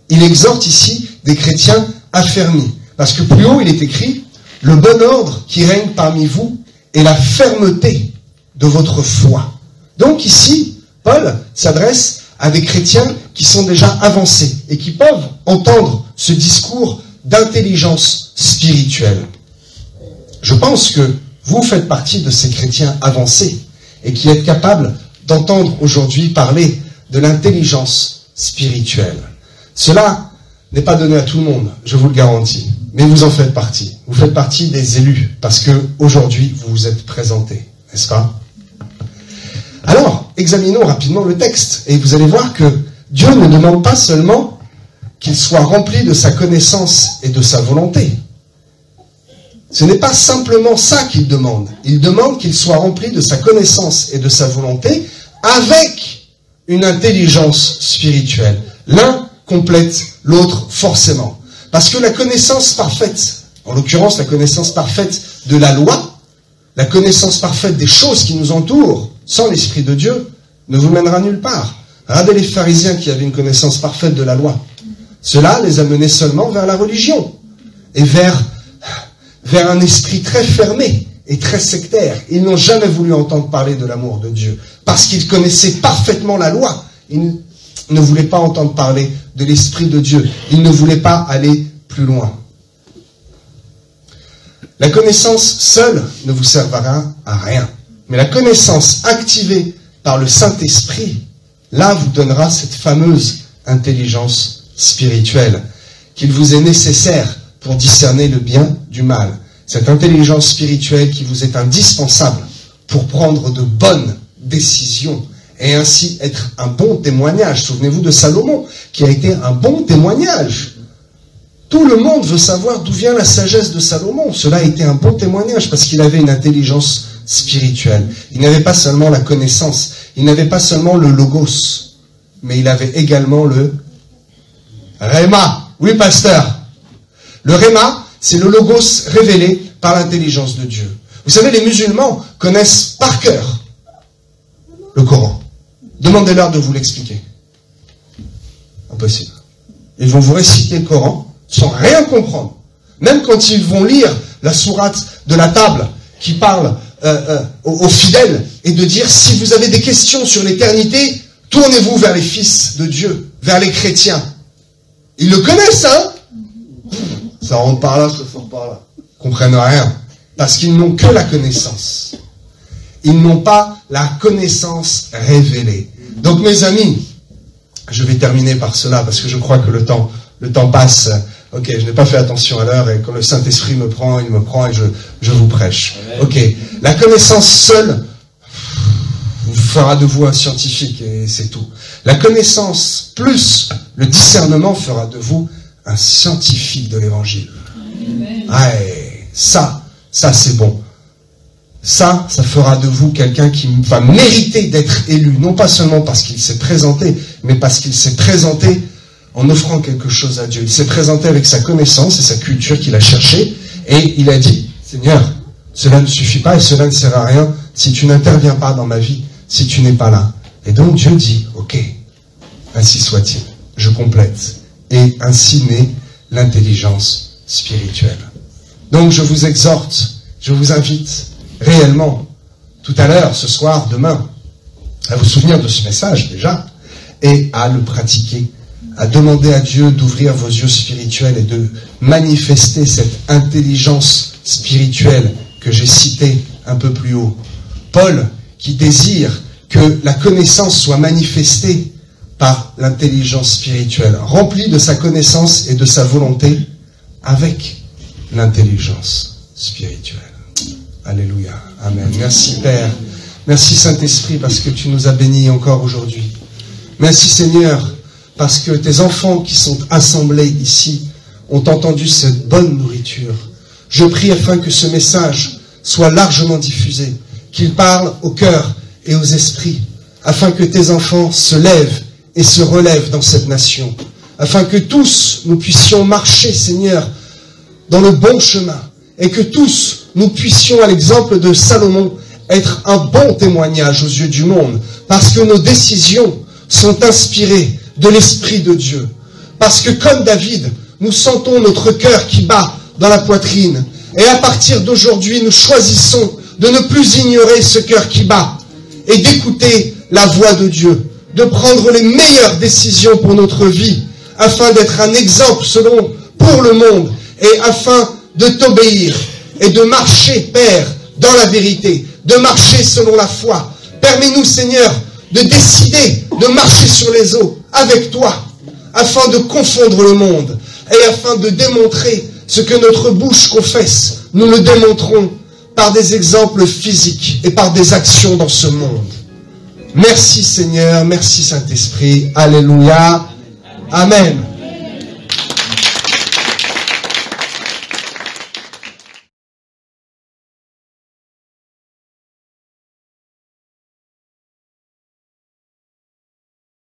Speaker 1: Il exhorte ici des chrétiens affermis. Parce que plus haut, il est écrit « Le bon ordre qui règne parmi vous et la fermeté de votre foi ». Donc ici, Paul s'adresse à des chrétiens qui sont déjà avancés et qui peuvent entendre ce discours d'intelligence spirituelle. Je pense que vous faites partie de ces chrétiens avancés et qui êtes capables d'entendre aujourd'hui parler de l'intelligence spirituelle. Cela n'est pas donné à tout le monde, je vous le garantis, mais vous en faites partie. Vous faites partie des élus, parce que aujourd'hui vous vous êtes présentés, n'est-ce pas? Alors, examinons rapidement le texte, et vous allez voir que Dieu ne demande pas seulement qu'il soit rempli de sa connaissance et de sa volonté. Ce n'est pas simplement ça qu'il demande. Il demande qu'il soit rempli de sa connaissance et de sa volonté avec une intelligence spirituelle. L'un complète l'autre forcément. Parce que la connaissance parfaite, en l'occurrence la connaissance parfaite de la loi, la connaissance parfaite des choses qui nous entourent, sans l'Esprit de Dieu, ne vous mènera nulle part. Regardez les pharisiens qui avaient une connaissance parfaite de la loi. Cela les a menés seulement vers la religion et vers un esprit très fermé et très sectaire. Ils n'ont jamais voulu entendre parler de l'amour de Dieu parce qu'ils connaissaient parfaitement la loi. Ils ne voulaient pas entendre parler de l'Esprit de Dieu. Ils ne voulaient pas aller plus loin. La connaissance seule ne vous servira à rien. Mais la connaissance activée par le Saint-Esprit, là vous donnera cette fameuse intelligence spirituelle qu'il vous est nécessaire pour discerner le bien du mal. Cette intelligence spirituelle qui vous est indispensable pour prendre de bonnes décisions et ainsi être un bon témoignage. Souvenez-vous de Salomon, qui a été un bon témoignage. Tout le monde veut savoir d'où vient la sagesse de Salomon. Cela a été un bon témoignage parce qu'il avait une intelligence spirituelle. Il n'avait pas seulement la connaissance, il n'avait pas seulement le logos, mais il avait également le Réma. Oui, pasteur. Le Réma, c'est le logos révélé par l'intelligence de Dieu. Vous savez, les musulmans connaissent par cœur le Coran. Demandez-leur de vous l'expliquer. Impossible. Ils vont vous réciter le Coran sans rien comprendre. Même quand ils vont lire la sourate de la table qui parle aux fidèles et de dire si vous avez des questions sur l'éternité, tournez-vous vers les fils de Dieu, vers les chrétiens. Ils le connaissent, hein? Ça rentre par là, ça sort par là. Ils comprennent rien. Parce qu'ils n'ont que la connaissance. Ils n'ont pas la connaissance révélée. Donc mes amis, je vais terminer par cela parce que je crois que le temps passe. Ok, je n'ai pas fait attention à l'heure et quand le Saint-Esprit me prend, il me prend et je vous prêche. Amen. Ok, la connaissance seule fera de vous un scientifique et c'est tout. La connaissance plus le discernement fera de vous un scientifique de l'Évangile. Ah, ça c'est bon. Ça fera de vous quelqu'un qui va mériter d'être élu, non pas seulement parce qu'il s'est présenté, mais parce qu'il s'est présenté en offrant quelque chose à Dieu. Il s'est présenté avec sa connaissance et sa culture qu'il a cherchée, et il a dit, Seigneur, cela ne suffit pas et cela ne sert à rien si tu n'interviens pas dans ma vie, si tu n'es pas là. Et donc Dieu dit, ok, ainsi soit-il, je complète. Et ainsi naît l'intelligence spirituelle. Donc je vous exhorte, je vous invite réellement, tout à l'heure, ce soir, demain, à vous souvenir de ce message déjà, et à le pratiquer, à demander à Dieu d'ouvrir vos yeux spirituels et de manifester cette intelligence spirituelle que j'ai citée un peu plus haut. Paul, qui désire que la connaissance soit manifestée par l'intelligence spirituelle, rempli de sa connaissance et de sa volonté avec l'intelligence spirituelle. Alléluia. Amen. Merci Père. Merci Saint-Esprit parce que tu nous as bénis encore aujourd'hui. Merci Seigneur parce que tes enfants qui sont assemblés ici ont entendu cette bonne nourriture. Je prie afin que ce message soit largement diffusé, qu'il parle au cœur et aux esprits, afin que tes enfants se lèvent et se relèvent dans cette nation, afin que tous nous puissions marcher, Seigneur, dans le bon chemin, et que tous nous puissions, à l'exemple de Salomon, être un bon témoignage aux yeux du monde, parce que nos décisions sont inspirées de l'Esprit de Dieu. Parce que comme David, nous sentons notre cœur qui bat dans la poitrine, et à partir d'aujourd'hui, nous choisissons de ne plus ignorer ce cœur qui bat, et d'écouter la voix de Dieu, de prendre les meilleures décisions pour notre vie, afin d'être un exemple pour le monde, et afin de t'obéir, et de marcher, Père, dans la vérité, de marcher selon la foi. Permets-nous, Seigneur, de décider de marcher sur les eaux avec toi, afin de confondre le monde, et afin de démontrer ce que notre bouche confesse. Nous le démontrons par des exemples physiques et par des actions dans ce monde. Merci Seigneur, merci Saint-Esprit. Alléluia. Amen.